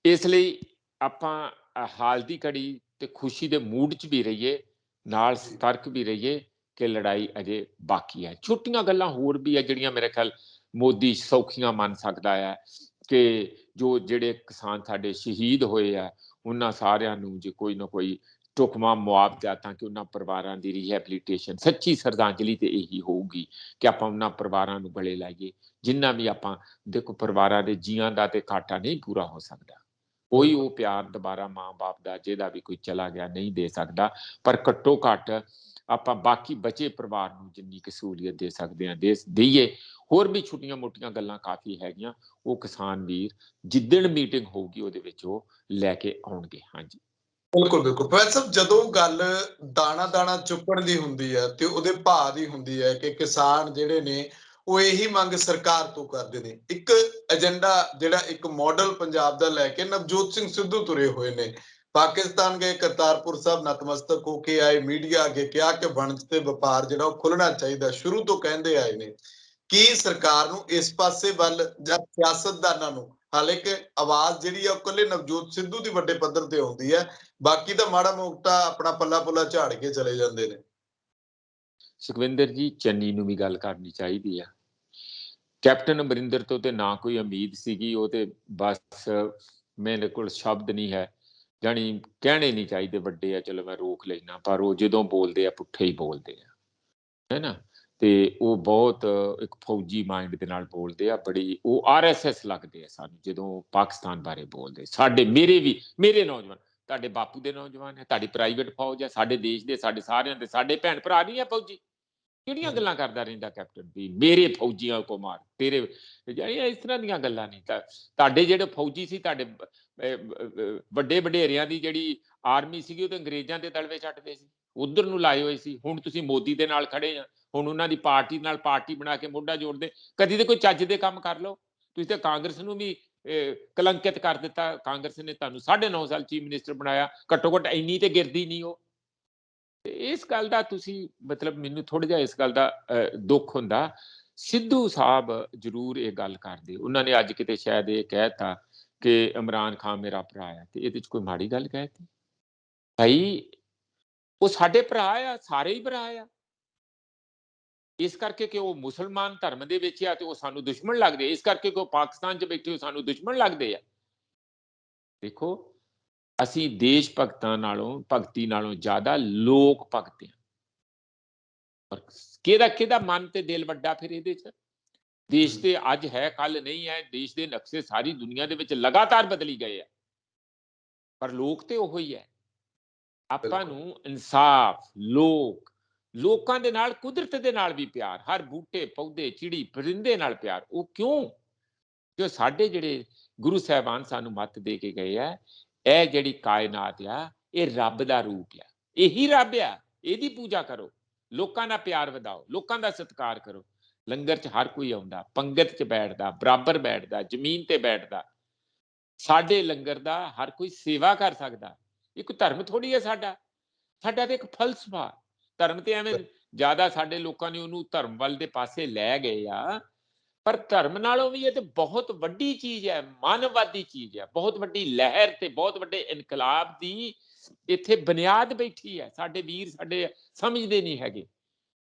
ਇਸ ਲਈ ਆਪਾਂ ਹਾਲ ਦੀ ਘੜੀ ਤੇ ਖੁਸ਼ੀ ਦੇ ਮੂਡ 'ਚ ਵੀ ਰਹੀਏ, ਨਾਲ ਸਤਰਕ ਵੀ ਰਹੀਏ ਕਿ ਲੜਾਈ ਅਜੇ ਬਾਕੀ ਹੈ। ਛੋਟੀਆਂ ਗੱਲਾਂ ਹੋਰ ਵੀ ਆ ਜਿਹੜੀਆਂ ਮੇਰੇ ਖਿਆਲ ਮੋਦੀ ਸੌਖੀਆਂ ਮੰਨ ਸਕਦਾ ਹੈ ਕਿ ਜੋ ਜਿਹੜੇ ਕਿਸਾਨ ਸਾਡੇ ਸ਼ਹੀਦ ਹੋਏ ਆ ਉਹਨਾਂ ਸਾਰਿਆਂ ਨੂੰ ਜੇ ਕੋਈ ਨਾ ਕੋਈ ਢੁਕਵਾਂ ਮੁਆਵਜ਼ਾ, ਤਾਂ ਕਿ ਉਹਨਾਂ ਪਰਿਵਾਰਾਂ ਦੀ ਰੀਹੈਬਲੀਟੇਸ਼ਨ, ਸੱਚੀ ਸ਼ਰਧਾਂਜਲੀ ਤੇ ਇਹੀ ਹੋਊਗੀ ਕਿ ਆਪਾਂ ਉਹਨਾਂ ਪਰਿਵਾਰਾਂ ਨੂੰ ਗਲੇ ਲਾਈਏ। ਜਿੰਨਾ ਵੀ ਆਪਾਂ ਦੇਖੋ, ਪਰਿਵਾਰਾਂ ਦੇ ਜੀਆਂ ਦਾ ਤੇ ਘਾਟਾ ਨਹੀਂ ਪੂਰਾ ਹੋ ਸਕਦਾ, ਕੋਈ ਉਹ ਪਿਆਰ ਦੁਬਾਰਾ ਮਾਂ ਬਾਪ ਦਾ ਜਿਹਦਾ ਵੀ ਕੋਈ ਚਲਾ ਗਿਆ ਨਹੀਂ ਦੇ ਸਕਦਾ, ਪਰ ਘੱਟੋ ਘੱਟ ਆਪਾਂ ਬਾਕੀ ਬਚੇ ਪਰਿਵਾਰ ਨੂੰ ਜਿੰਨੀ ਕੁ ਸਹੂਲੀਅਤ ਦੇ ਸਕਦੇ ਹਾਂ ਦੇਈਏ। ਹੋਰ ਵੀ ਛੋਟੀਆਂ ਮੋਟੀਆਂ ਗੱਲਾਂ ਕਾਫੀ ਹੈਗੀਆਂ, ਉਹ ਕਿਸਾਨ ਵੀਰ ਜਿੱਦਣ ਮੀਟਿੰਗ ਹੋਊਗੀ ਉਹਦੇ ਵਿੱਚ ਉਹ ਲੈ ਕੇ ਆਉਣਗੇ। ਹਾਂਜੀ, ਬਿਲਕੁਲ ਬਿਲਕੁਲ ਪ੍ਰੋਫੈਸਰ ਸਾਹਿਬ, ਜਦੋਂ ਗੱਲ ਦਾਣਾ ਦਾਣਾ ਚੁੱਪਣ ਦੀ ਹੁੰਦੀ ਹੈ ਤੇ ਉਹਦੇ ਭਾਅ ਦੀ ਹੁੰਦੀ ਹੈ ਕਿ ਕਿਸਾਨ ਜਿਹੜੇ ਨੇ ਉਹ ਇਹੀ ਮੰਗ ਸਰਕਾਰ ਤੋਂ ਕਰਦੇ ਨੇ। ਇੱਕ ਏਜੰਡਾ ਜਿਹੜਾ ਇੱਕ ਮਾਡਲ ਪੰਜਾਬ ਦਾ ਲੈ ਕੇ ਨਵਜੋਤ ਸਿੰਘ ਸਿੱਧੂ ਤੁਰੇ ਹੋਏ ਨੇ, ਪਾਕਿਸਤਾਨ ਗਏ, ਕਰਤਾਰਪੁਰ ਸਾਹਿਬ ਨਤਮਸਤਕ ਹੋ ਕੇ ਆਏ, ਮੀਡੀਆ ਅੱਗੇ ਕਿਹਾ ਕਿ ਵਣਜ ਤੇ ਵਪਾਰ ਜਿਹੜਾ ਉਹ ਖੁੱਲਣਾ ਚਾਹੀਦਾ, ਸ਼ੁਰੂ ਤੋਂ ਕਹਿੰਦੇ ਆਏ ਨੇ। ਕੀ ਸਰਕਾਰ ਨੂੰ ਇਸ ਪਾਸੇ ਵੱਲ ਜਾਂ ਸਿਆਸਤਦਾਨਾਂ ਨੂੰ, ਹਾਲਾਂਕਿ ਆਵਾਜ਼ ਜਿਹੜੀ ਆ ਉਹ ਇਕੱਲੇ ਨਵਜੋਤ ਸਿੱਧੂ ਦੀ ਵੱਡੇ ਪੱਧਰ ਤੇ ਆਉਂਦੀ ਹੈ, ਬਾਕੀ ਤਾਂ ਮਾੜਾ ਮੋਟਾ ਆਪਣਾ ਪੱਲਾ ਪੁੱਲਾ ਝਾੜ ਕੇ ਚਲੇ ਜਾਂਦੇ ਨੇ। ਸੁਖਵਿੰਦਰ ਜੀ, ਚੰਨੀ ਨੂੰ ਵੀ ਗੱਲ ਕਰਨੀ ਚਾਹੀਦੀ ਆ। ਕੈਪਟਨ ਅਮਰਿੰਦਰ ਤੋਂ ਤੇ ਨਾ ਕੋਈ ਉਮੀਦ ਸੀਗੀ, ਉਹ ਤੇ ਬਸ ਮੇਰੇ ਕੋਲ ਸ਼ਬਦ ਨਹੀਂ ਹੈ, ਜਾਣੀ ਕਹਿਣੇ ਨਹੀਂ ਚਾਹੀਦੇ, ਵੱਡੇ ਆ, ਚਲੋ ਮੈਂ ਰੋਕ ਲੈਣਾ, ਪਰ ਉਹ ਜਦੋਂ ਬੋਲਦੇ ਆ ਪੁੱਠੇ ਹੀ ਬੋਲਦੇ ਆ, ਹੈ ਨਾ। ਤੇ ਉਹ ਬਹੁਤ ਇੱਕ ਫੌਜੀ ਮਾਈਂਡ ਦੇ ਨਾਲ ਬੋਲਦੇ ਆ, ਬੜੀ ਉਹ RSS ਲੱਗਦੇ ਆ ਸਾਨੂੰ ਜਦੋਂ ਪਾਕਿਸਤਾਨ ਬਾਰੇ ਬੋਲਦੇ। ਸਾਡੇ ਮੇਰੇ ਨੌਜਵਾਨ, ਤੁਹਾਡੇ ਬਾਪੂ ਦੇ ਨੌਜਵਾਨ ਹੈ, ਤੁਹਾਡੀ ਪ੍ਰਾਈਵੇਟ ਫੌਜ ਹੈ, ਸਾਡੇ ਦੇਸ਼ ਦੇ, ਸਾਡੇ ਸਾਰਿਆਂ ਦੇ, ਸਾਡੇ ਭੈਣ ਭਰਾ ਨਹੀਂ ਹੈ ਫੌਜੀ। ਕਿਹੜੀਆਂ ਗੱਲਾਂ ਕਰਦਾ ਰਹਿੰਦਾ ਕੈਪਟਨ ਵੀ ਮੇਰੇ ਫੌਜੀਆਂ ਕੋ ਮਾਰ, ਤੇਰੇ ਇਸ ਤਰ੍ਹਾਂ ਦੀਆਂ ਗੱਲਾਂ ਨਹੀਂ। ਤਾਂ ਤੁਹਾਡੇ ਜਿਹੜੇ ਫੌਜੀ ਸੀ, ਤੁਹਾਡੇ ਵੱਡੇ ਵਡੇਰਿਆਂ ਦੀ ਜਿਹੜੀ ਆਰਮੀ ਸੀਗੀ, ਉਹ ਤਾਂ ਅੰਗਰੇਜ਼ਾਂ ਦੇ ਦਲਵੇ ਛੱਡਦੇ ਸੀ, ਉਧਰ ਨੂੰ ਲਾਏ ਹੋਏ ਸੀ। ਹੁਣ ਤੁਸੀਂ ਮੋਦੀ ਦੇ ਨਾਲ ਖੜੇ ਆ, ਹੁਣ ਉਹਨਾਂ ਦੀ ਪਾਰਟੀ ਨਾਲ ਪਾਰਟੀ ਬਣਾ ਕੇ ਮੋਢਾ ਜੋੜਦੇ। ਕਦੀ ਤੇ ਕੋਈ ਚੱਜ ਦੇ ਕੰਮ ਕਰ ਲਓ। ਤੁਸੀਂ ਤਾਂ ਕਾਂਗਰਸ ਨੂੰ ਵੀ ਕਲੰਕਿਤ ਕਰ ਦਿੱਤਾ। ਕਾਂਗਰਸ ਨੇ ਤੁਹਾਨੂੰ 9.5 ਸਾਲ ਚੀਫ ਮਿਨਿਸਟਰ ਬਣਾਇਆ, ਘੱਟੋ ਘੱਟ ਇੰਨੀ ਤੇ ਗਿਰਦੀ ਨਹੀਂ ਉਹ। ਤੇ ਇਸ ਗੱਲ ਦਾ ਤੁਸੀਂ ਮਤਲਬ ਮੈਨੂੰ ਥੋੜਾ ਜਿਹਾ ਇਸ ਗੱਲ ਦਾ ਦੁੱਖ ਹੁੰਦਾ। ਸਿੱਧੂ ਸਾਹਿਬ ਜ਼ਰੂਰ ਇਹ ਗੱਲ ਕਰਦੇ, ਉਹਨਾਂ ਨੇ ਅੱਜ ਕਿਤੇ ਸ਼ਾਇਦ ਇਹ ਕਹਿਤਾ ਕਿ ਇਮਰਾਨ ਖਾਨ ਮੇਰਾ ਭਰਾ ਆ, ਤੇ ਇਹਦੇ ਚ ਕੋਈ ਮਾੜੀ ਗੱਲ ਕਹਿਤੀ? ਭਾਈ ਉਹ ਸਾਡੇ ਭਰਾ ਆ, ਸਾਰੇ ਹੀ ਭਰਾ ਆ। ਇਸ ਕਰਕੇ ਕਿ ਉਹ ਮੁਸਲਮਾਨ ਧਰਮ ਦੇ ਵਿੱਚ ਆ ਤੇ ਉਹ ਸਾਨੂੰ ਦੁਸ਼ਮਣ ਲੱਗਦੇ, ਇਸ ਕਰਕੇ ਕਿ ਉਹ ਪਾਕਿਸਤਾਨ 'ਚ ਬੈਠੇ ਹੋ ਸਾਨੂੰ ਦੁਸ਼ਮਣ ਲੱਗਦੇ ਆ। ਦੇਖੋ, ਅਸੀਂ ਦੇਸ਼ ਭਗਤਾਂ ਨਾਲੋਂ, ਭਗਤੀ ਨਾਲੋਂ ਜ਼ਿਆਦਾ ਲੋਕ ਭਗਤ ਆ। ਪਰ ਕਿਹਦਾ ਮਨ ਤੇ ਦਿਲ ਵੱਡਾ ਫਿਰ ਇਹਦੇ 'ਚ? ਦੇਸ਼ ਤੇ ਅੱਜ ਹੈ, ਕੱਲ ਨਹੀਂ ਹੈ। ਦੇਸ਼ ਦੇ ਨਕਸ਼ੇ ਸਾਰੀ ਦੁਨੀਆ ਦੇ ਵਿੱਚ ਲਗਾਤਾਰ ਬਦਲੀ ਗਏ ਆ, ਪਰ ਲੋਕ ਤੇ ਉਹੋ ਹੀ ਹੈ। ਆਪਾਂ ਨੂੰ ਇਨਸਾਫ, ਲੋਕਾਂ ਦੇ ਨਾਲ, ਕੁਦਰਤ ਦੇ ਨਾਲ ਵੀ ਪਿਆਰ, ਹਰ ਬੂਟੇ ਪੌਦੇ ਚਿੜੀ ਪਰਿੰਦੇ ਨਾਲ ਪਿਆਰ। ਉਹ ਕਿਉਂ? ਜੋ ਸਾਡੇ ਜਿਹੜੇ ਗੁਰੂ ਸਾਹਿਬਾਨ ਸਾਨੂੰ ਮੱਤ ਦੇ ਕੇ ਗਏ ਆ, ਇਹ ਜਿਹੜੀ ਕਾਇਨਾਤ ਆ ਇਹ ਰੱਬ ਦਾ ਰੂਪ ਆ, ਇਹੀ ਰੱਬ ਆ, ਇਹਦੀ ਪੂਜਾ ਕਰੋ, ਲੋਕਾਂ ਦਾ ਪਿਆਰ ਵਧਾਓ, ਲੋਕਾਂ ਦਾ ਸਤਿਕਾਰ ਕਰੋ। ਲੰਗਰ 'ਚ ਹਰ ਕੋਈ ਆਉਂਦਾ, ਪੰਗਤ 'ਚ ਬੈਠਦਾ, ਬਰਾਬਰ ਬੈਠਦਾ, ਜ਼ਮੀਨ ਤੇ ਬੈਠਦਾ। ਸਾਡੇ ਲੰਗਰ ਦਾ ਹਰ ਕੋਈ ਸੇਵਾ ਕਰ ਸਕਦਾ। ਇਹ ਕੋਈ ਧਰਮ ਥੋੜੀ ਹੈ ਸਾਡਾ ਤਾਂ ਇੱਕ ਫਲਸਫਾ। ਧਰਮ ਤੇ ਐਵੇਂ ਜ਼ਿਆਦਾ ਸਾਡੇ ਲੋਕਾਂ ਨੇ ਉਹਨੂੰ ਧਰਮ ਵੱਲ ਦੇ ਪਾਸੇ ਲੈ ਗਏ ਆ, ਪਰ ਧਰਮ ਨਾਲੋਂ ਵੀ ਇਹ ਤੇ ਬਹੁਤ ਵੱਡੀ ਚੀਜ਼ ਹੈ, ਮਾਨਵਵਾਦੀ ਚੀਜ਼ ਹੈ, ਬਹੁਤ ਵੱਡੀ ਲਹਿਰ ਤੇ ਬਹੁਤ ਵੱਡੇ ਇਨਕਲਾਬ ਦੀ ਇੱਥੇ ਬੁਨਿਆਦ ਬੈਠੀ ਹੈ। ਸਾਡੇ ਵੀਰ ਸਾਡੇ ਸਮਝਦੇ ਨਹੀਂ ਹੈਗੇ।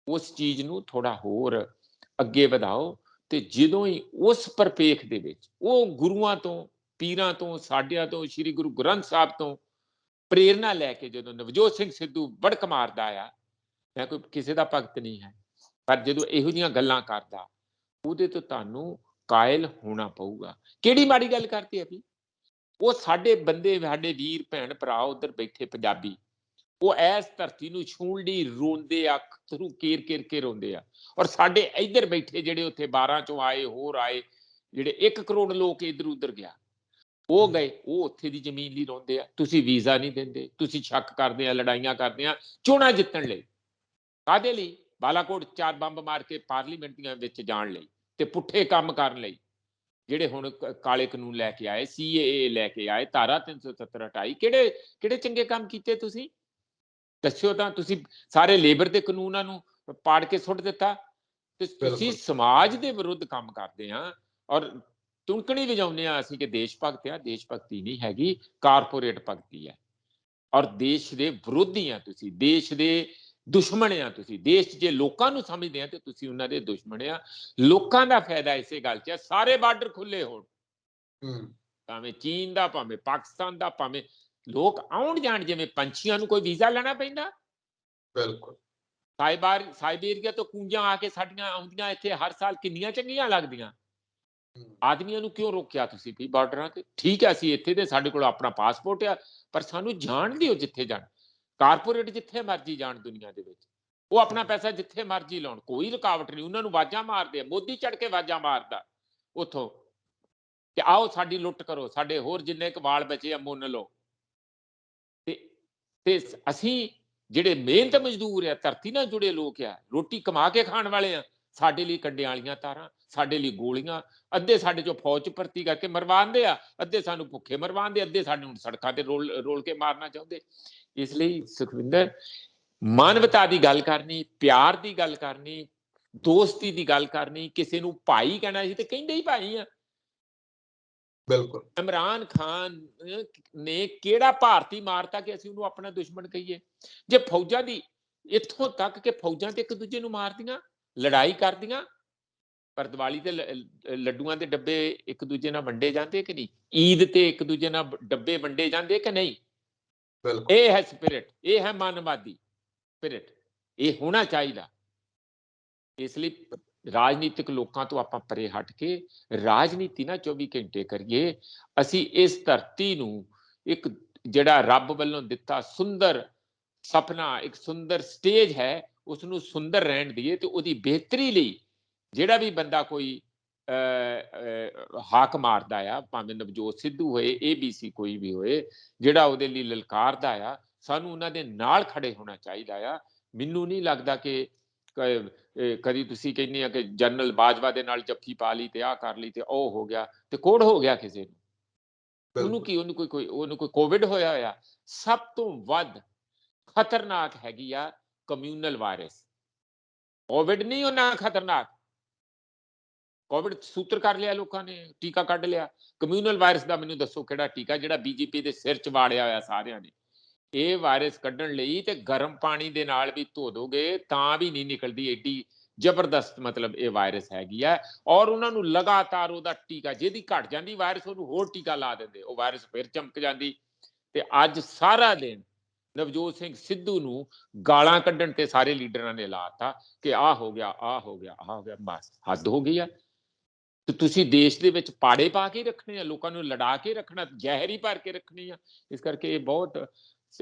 ਉਸ ਚੀਜ਼ ਨੂੰ ਥੋੜਾ ਹੋਰ ਅੱਗੇ ਵਧਾਓ, ਤੇ ਜਦੋਂ ਹੀ ਉਸ ਪਰਪੇਖ ਦੇ ਵਿੱਚ ਉਹ ਗੁਰੂਆਂ ਤੋਂ, ਪੀਰਾਂ ਤੋਂ, ਸਾਡਿਆਂ ਤੋਂ, ਸ੍ਰੀ ਗੁਰੂ ਗ੍ਰੰਥ ਸਾਹਿਬ ਤੋਂ ਪ੍ਰੇਰਨਾ ਲੈ ਕੇ ਜਦੋਂ ਨਵਜੋਤ ਸਿੰਘ ਸਿੱਧੂ ਬੜਕ ਮਾਰਦਾ ਆ, ਮੈਂ ਕੋਈ ਕਿਸੇ ਦਾ ਭਗਤ ਨਹੀਂ ਹੈ, ਪਰ ਜਦੋਂ ਇਹੋ ਜਿਹੀਆਂ ਗੱਲਾਂ ਕਰਦਾ, ਉਹਦੇ ਤੋਂ ਤੁਹਾਨੂੰ ਕਾਇਲ ਹੋਣਾ ਪਊਗਾ। ਕਿਹੜੀ ਮਾੜੀ ਗੱਲ ਕਰਤੀ ਅਭੀ? ਉਹ ਸਾਡੇ ਬੰਦੇ, ਸਾਡੇ ਵੀਰ ਭੈਣ ਭਰਾ ਉਧਰ ਬੈਠੇ ਪੰਜਾਬੀ, ਉਹ ਐਸ ਧਰਤੀ ਨੂੰ ਛੂਣ ਲਈ ਰੋਂਦੇ ਆ, ਅਥਰੂ ਕੇਰ ਕੇ ਰੋਂਦੇ ਆ। ਔਰ ਸਾਡੇ ਇੱਧਰ ਬੈਠੇ ਜਿਹੜੇ ਉੱਥੇ 12 ਚੋਂ ਆਏ, ਹੋਰ ਆਏ, ਜਿਹੜੇ 1 ਕਰੋੜ ਲੋਕ ਇੱਧਰ ਉੱਧਰ ਗਿਆ, ਉਹ ਗਏ, ਉਹ ਉੱਥੇ ਦੀ ਜ਼ਮੀਨ ਲਈ ਰੋਂਦੇ ਆ। ਤੁਸੀਂ ਵੀਜ਼ਾ ਨਹੀਂ ਦਿੰਦੇ, ਤੁਸੀਂ ਸ਼ੱਕ ਕਰਦੇ ਆ, ਲੜਾਈਆਂ ਕਰਦੇ ਆ ਚੋਣਾਂ ਜਿੱਤਣ ਲਈ। ਕਾਹਦੇ ਲਈ? ਬਾਲਾਕੋਟ 4 ਬੰਬ ਮਾਰ ਕੇ ਪਾਰਲੀਮੈਂਟ ਦੀਆਂ ਵਿੱਚ ਜਾਣ ਲਈ ਤੇ ਪੁੱਠੇ ਕੰਮ ਕਰਨ ਲਈ। ਜਿਹੜੇ ਹੁਣ ਕਾਲੇ ਕਾਨੂੰਨ ਲੈ ਕੇ ਆਏ, CAA ਲੈ ਕੇ ਆਏ, ਧਾਰਾ 370 ਹਟਾਈ, ਕਿਹੜੇ ਚੰਗੇ ਕੰਮ ਕੀਤੇ ਤੁਸੀਂ ਦੱਸਿਓ ਤਾਂ। ਤੁਸੀਂ ਸਾਰੇ ਲੇਬਰ ਦੇ ਕਾਨੂੰਨਾਂ ਨੂੰ ਪਾੜ ਕੇ ਸੁੱਟ ਦਿੱਤਾ, ਤੇ ਤੁਸੀਂ ਸਮਾਜ ਦੇ ਵਿਰੁੱਧ ਕੰਮ ਕਰਦੇ ਆ ਔਰ ਤੁਣਕਣੀ ਵਜਾਉਂਦੇ ਆ ਅਸੀਂ ਕਿ ਦੇਸ਼ ਭਗਤ ਆ। ਦੇਸ਼ ਭਗਤੀ ਨਹੀਂ ਹੈਗੀ, ਕਾਰਪੋਰੇਟ ਭਗਤੀ ਹੈ। ਔਰ ਦੇਸ਼ ਦੇ ਵਿਰੋਧੀ ਆ ਤੁਸੀਂ, ਦੇਸ਼ ਦੇ ਦੁਸ਼ਮਣ ਆ ਤੁਸੀਂ। ਦੇਸ਼ ਜੇ ਲੋਕਾਂ ਨੂੰ ਸਮਝਦੇ ਆ ਤੇ ਤੁਸੀਂ ਉਹਨਾਂ ਦੇ ਦੁਸ਼ਮਣ ਆ। ਲੋਕਾਂ ਦਾ ਫਾਇਦਾ ਇਸੇ ਗੱਲ 'ਚ ਆ, ਸਾਰੇ ਬਾਰਡਰ ਖੁੱਲੇ ਹੋਣ, ਭਾਵੇਂ ਚੀਨ ਦਾ, ਭਾਵੇਂ ਪਾਕਿਸਤਾਨ ਦਾ, ਭਾਵੇਂ ਲੋਕ ਆਉਣ ਜਾਣ, ਜਿਵੇਂ ਪੰਛੀਆਂ ਨੂੰ ਕੋਈ ਵੀਜ਼ਾ ਲੈਣਾ ਪੈਂਦਾ। ਬਿਲਕੁਲ। ਸਾਈਬੇਰੀਆ ਤੋਂ ਕੂੰਜਾਂ ਆ ਕੇ ਸਾਡੀਆਂ ਆਉਂਦੀਆਂ ਇੱਥੇ ਹਰ ਸਾਲ, ਕਿੰਨੀਆਂ ਚੰਗੀਆਂ ਲੱਗਦੀਆਂ। ਆਦਮੀਆਂ ਨੂੰ ਕਿਉਂ ਰੋਕਿਆ ਤੁਸੀਂ ਵੀ ਬਾਰਡਰਾਂ ਤੇ? ਠੀਕ ਹੈ, ਅਸੀਂ ਇੱਥੇ ਦੇ, ਸਾਡੇ ਕੋਲ ਆਪਣਾ ਪਾਸਪੋਰਟ ਆ, ਪਰ ਸਾਨੂੰ ਜਾਣ ਦਿਓ ਜਿੱਥੇ ਜਾਣ। ਕਾਰਪੋਰੇਟ ਜਿੱਥੇ ਮਰਜ਼ੀ ਜਾਣ ਦੁਨੀਆ ਦੇ ਵਿੱਚ, ਉਹ ਆਪਣਾ ਪੈਸਾ ਜਿੱਥੇ ਮਰਜ਼ੀ ਲਾਉਣ, ਕੋਈ ਰੁਕਾਵਟ ਨਹੀਂ। ਉਹਨਾਂ ਨੂੰ ਆਵਾਜ਼ਾਂ ਮਾਰਦੇ ਆ, ਮੋਦੀ ਚੜ ਕੇ ਆਵਾਜ਼ਾਂ ਮਾਰਦਾ ਉੱਥੋਂ ਕਿ ਆਓ ਸਾਡੀ ਲੁੱਟ ਕਰੋ, ਸਾਡੇ ਹੋਰ ਜਿੰਨੇ ਕੁ ਵਾਲ ਬਚੇ ਆ ਮੁੰਨ ਲਓ। ਤੇ ਅਸੀਂ ਜਿਹੜੇ ਮਿਹਨਤ ਮਜ਼ਦੂਰ ਆ, ਧਰਤੀ ਨਾਲ ਜੁੜੇ ਲੋਕ ਆ, ਰੋਟੀ ਕਮਾ ਕੇ ਖਾਣ ਵਾਲੇ ਆ, ਸਾਡੇ ਲਈ ਕੰਡਿਆਂ ਵਾਲੀਆਂ ਤਾਰਾਂ, ਸਾਡੇ ਲਈ ਗੋਲੀਆਂ। ਅੱਧੇ ਸਾਡੇ ਚੋਂ ਫੌਜ 'ਚ ਭਰਤੀ ਕਰਕੇ ਮਰਵਾਉਂਦੇ ਆ, ਅੱਧੇ ਸਾਨੂੰ ਭੁੱਖੇ ਮਰਵਾਉਂਦੇ, ਅੱਧੇ ਸਾਨੂੰ ਸੜਕਾਂ ਤੇ ਰੋਲ ਕੇ ਮਾਰਨਾ ਚਾਹੁੰਦੇ। ਇਸ ਲਈ ਸੁਖਵਿੰਦਰ, ਮਾਨਵਤਾ ਦੀ ਗੱਲ ਕਰਨੀ, ਪਿਆਰ ਦੀ ਗੱਲ ਕਰਨੀ, ਦੋਸਤੀ ਦੀ ਗੱਲ ਕਰਨੀ, ਕਿਸੇ ਨੂੰ ਭਾਈ ਕਹਿਣਾ ਸੀ ਤੇ ਕਹਿੰਦੇ ਹੀ ਭਾਈ ਆ। ਬਿਲਕੁਲ। ਇਮਰਾਨ ਖਾਨ ਨੇ ਕਿਹੜਾ ਭਾਰਤੀ ਮਾਰਤਾ ਕਿ ਅਸੀਂ ਉਹਨੂੰ ਆਪਣਾ ਦੁਸ਼ਮਣ ਕਹੀਏ? ਜੇ ਫੌਜਾਂ ਦੀ, ਇੱਥੋਂ ਤੱਕ ਕਿ ਫੌਜਾਂ ਤੇ ਇੱਕ ਦੂਜੇ ਨੂੰ ਮਾਰਦੀਆਂ, ਲੜਾਈ ਕਰਦੀਆਂ, ਪਰ ਦੀਵਾਲੀ ਤੇ ਲੱਡੂਆਂ ਦੇ ਡੱਬੇ ਇੱਕ ਦੂਜੇ ਨਾਲ ਵੰਡੇ ਜਾਂਦੇ ਕਿ ਨਹੀਂ? ਈਦ ਤੇ ਇੱਕ ਦੂਜੇ ਨਾਲ ਡੱਬੇ ਵੰਡੇ ਜਾਂਦੇ ਕਿ ਨਹੀਂ? ਇਹ ਹੈ ਸਪਿਰਿਟ, ਇਹ ਹੈ ਮਾਨਵਵਾਦੀ ਸਪਿਰਿਟ, ਇਹ ਹੋਣਾ ਚਾਹੀਦਾ। ਇਸ ਲਈ ਰਾਜਨੀਤਿਕ ਲੋਕਾਂ ਤੋਂ ਆਪਾਂ ਪਰੇ ਹਟ ਕੇ ਰਾਜਨੀਤੀ ਨਾ 24 ਘੰਟੇ ਕਰੀਏ। ਅਸੀਂ ਇਸ ਧਰਤੀ ਨੂੰ ਇੱਕ ਜਿਹੜਾ ਰੱਬ ਵੱਲੋਂ ਦਿੱਤਾ ਸੁੰਦਰ ਸੁਪਨਾ, ਇੱਕ ਸੁੰਦਰ ਸਟੇਜ ਹੈ, ਉਸ ਨੂੰ ਸੁੰਦਰ ਰਹਿਣ ਦਈਏ। ਤੇ ਉਹਦੀ ਬਿਹਤਰੀ ਲਈ ਜਿਹੜਾ ਵੀ ਬੰਦਾ ਕੋਈ ਹਾਕ ਮਾਰਦਾ ਆ, ਭਾਵੇਂ ਨਵਜੋਤ ਸਿੱਧੂ ਹੋਏ, ABC ਕੋਈ ਵੀ ਹੋਏ, ਜਿਹੜਾ ਉਹਦੇ ਲਈ ਲਲਕਾਰਦਾ ਆ, ਸਾਨੂੰ ਉਹਨਾਂ ਦੇ ਨਾਲ ਖੜੇ ਹੋਣਾ ਚਾਹੀਦਾ ਆ। ਮੈਨੂੰ ਨਹੀਂ ਲੱਗਦਾ ਕਿ ਕਦੀ ਤੁਸੀਂ ਕਹਿੰਦੇ ਆ ਕਿ ਜਨਰਲ ਬਾਜਵਾ ਦੇ ਨਾਲ ਜੱਫੀ ਪਾ ਲਈ ਤੇ ਆਹ ਕਰ ਲਈ ਤੇ ਉਹ ਹੋ ਗਿਆ ਤੇ ਕੋੜ ਹੋ ਗਿਆ ਕਿਸੇ ਨੂੰ। ਉਹਨੂੰ ਕੀ, ਉਹਨੂੰ ਕੋਈ ਕੋਵਿਡ ਹੋਇਆ। ਸਭ ਤੋਂ ਵੱਧ ਖਤਰਨਾਕ ਹੈਗੀ ਆ ਕਮਿਊਨਲ ਵਾਇਰਸ। ਕੋਵਿਡ ਨਹੀਂ ਉਹਨਾਂ ਖਤਰਨਾਕ, ਕੋਵਿਡ ਸੂਤਰ ਕਰ ਲਿਆ ਲੋਕਾਂ ਨੇ, ਟੀਕਾ ਕੱਢ ਲਿਆ। ਕਮਿਊਨਲ ਵਾਇਰਸ ਦਾ ਮੈਨੂੰ ਦੱਸੋ ਕਿਹੜਾ ਟੀਕਾ ਜਿਹੜਾ ਬੀਜੇਪੀ ਦੇ ਸਿਰ ਚ ਵਾੜਿਆ ਹੋਇਆ ਸਾਰਿਆਂ ਨੇ। ਇਹ ਵਾਇਰਸ ਕੱਢਣ ਲਈ ਤੇ ਗਰਮ ਪਾਣੀ ਦੇ ਨਾਲ ਵੀ ਧੋ ਦੋਗੇ ਤਾਂ ਵੀ ਨਹੀਂ ਨਿਕਲਦੀ, ਏਡੀ ਜ਼ਬਰਦਸਤ ਮਤਲਬ ਇਹ ਵਾਇਰਸ ਹੈਗੀ ਆ। ਔਰ ਉਹਨਾਂ ਨੂੰ ਲਗਾਤਾਰ ਉਹਦਾ ਟੀਕਾ, ਜਿਹਦੀ ਘਟ ਜਾਂਦੀ ਵਾਇਰਸ ਉਹਨੂੰ ਹੋਰ ਟੀਕਾ ਲਾ ਦਿੰਦੇ, ਉਹ ਵਾਇਰਸ ਫਿਰ ਚਮਕ ਜਾਂਦੀ। ਤੇ ਅੱਜ ਸਾਰਾ ਦਿਨ ਨਵਜੋਤ ਸਿੰਘ ਸਿੱਧੂ ਨੂੰ ਗਾਲਾਂ ਕੱਢਣ ਤੇ ਸਾਰੇ ਲੀਡਰਾਂ ਨੇ ਲਾਤਾ ਕਿ ਆਹ ਹੋ ਗਿਆ, ਆਹ ਹੋ ਗਿਆ, ਆਹ ਹੋ ਗਿਆ। ਬਸ ਹੱਦ ਹੋ ਗਈ ਆ। ਤੇ ਤੁਸੀਂ ਦੇਸ਼ ਦੇ ਵਿੱਚ ਪਾੜੇ ਪਾ ਕੇ ਰੱਖਣੇ ਆ, ਲੋਕਾਂ ਨੂੰ ਲੜਾ ਕੇ ਰੱਖਣਾ, ਜ਼ਹਿਰ ਹੀ ਭਰ ਕੇ ਰੱਖਣੀ ਆ। ਇਸ ਕਰਕੇ ਇਹ ਬਹੁਤ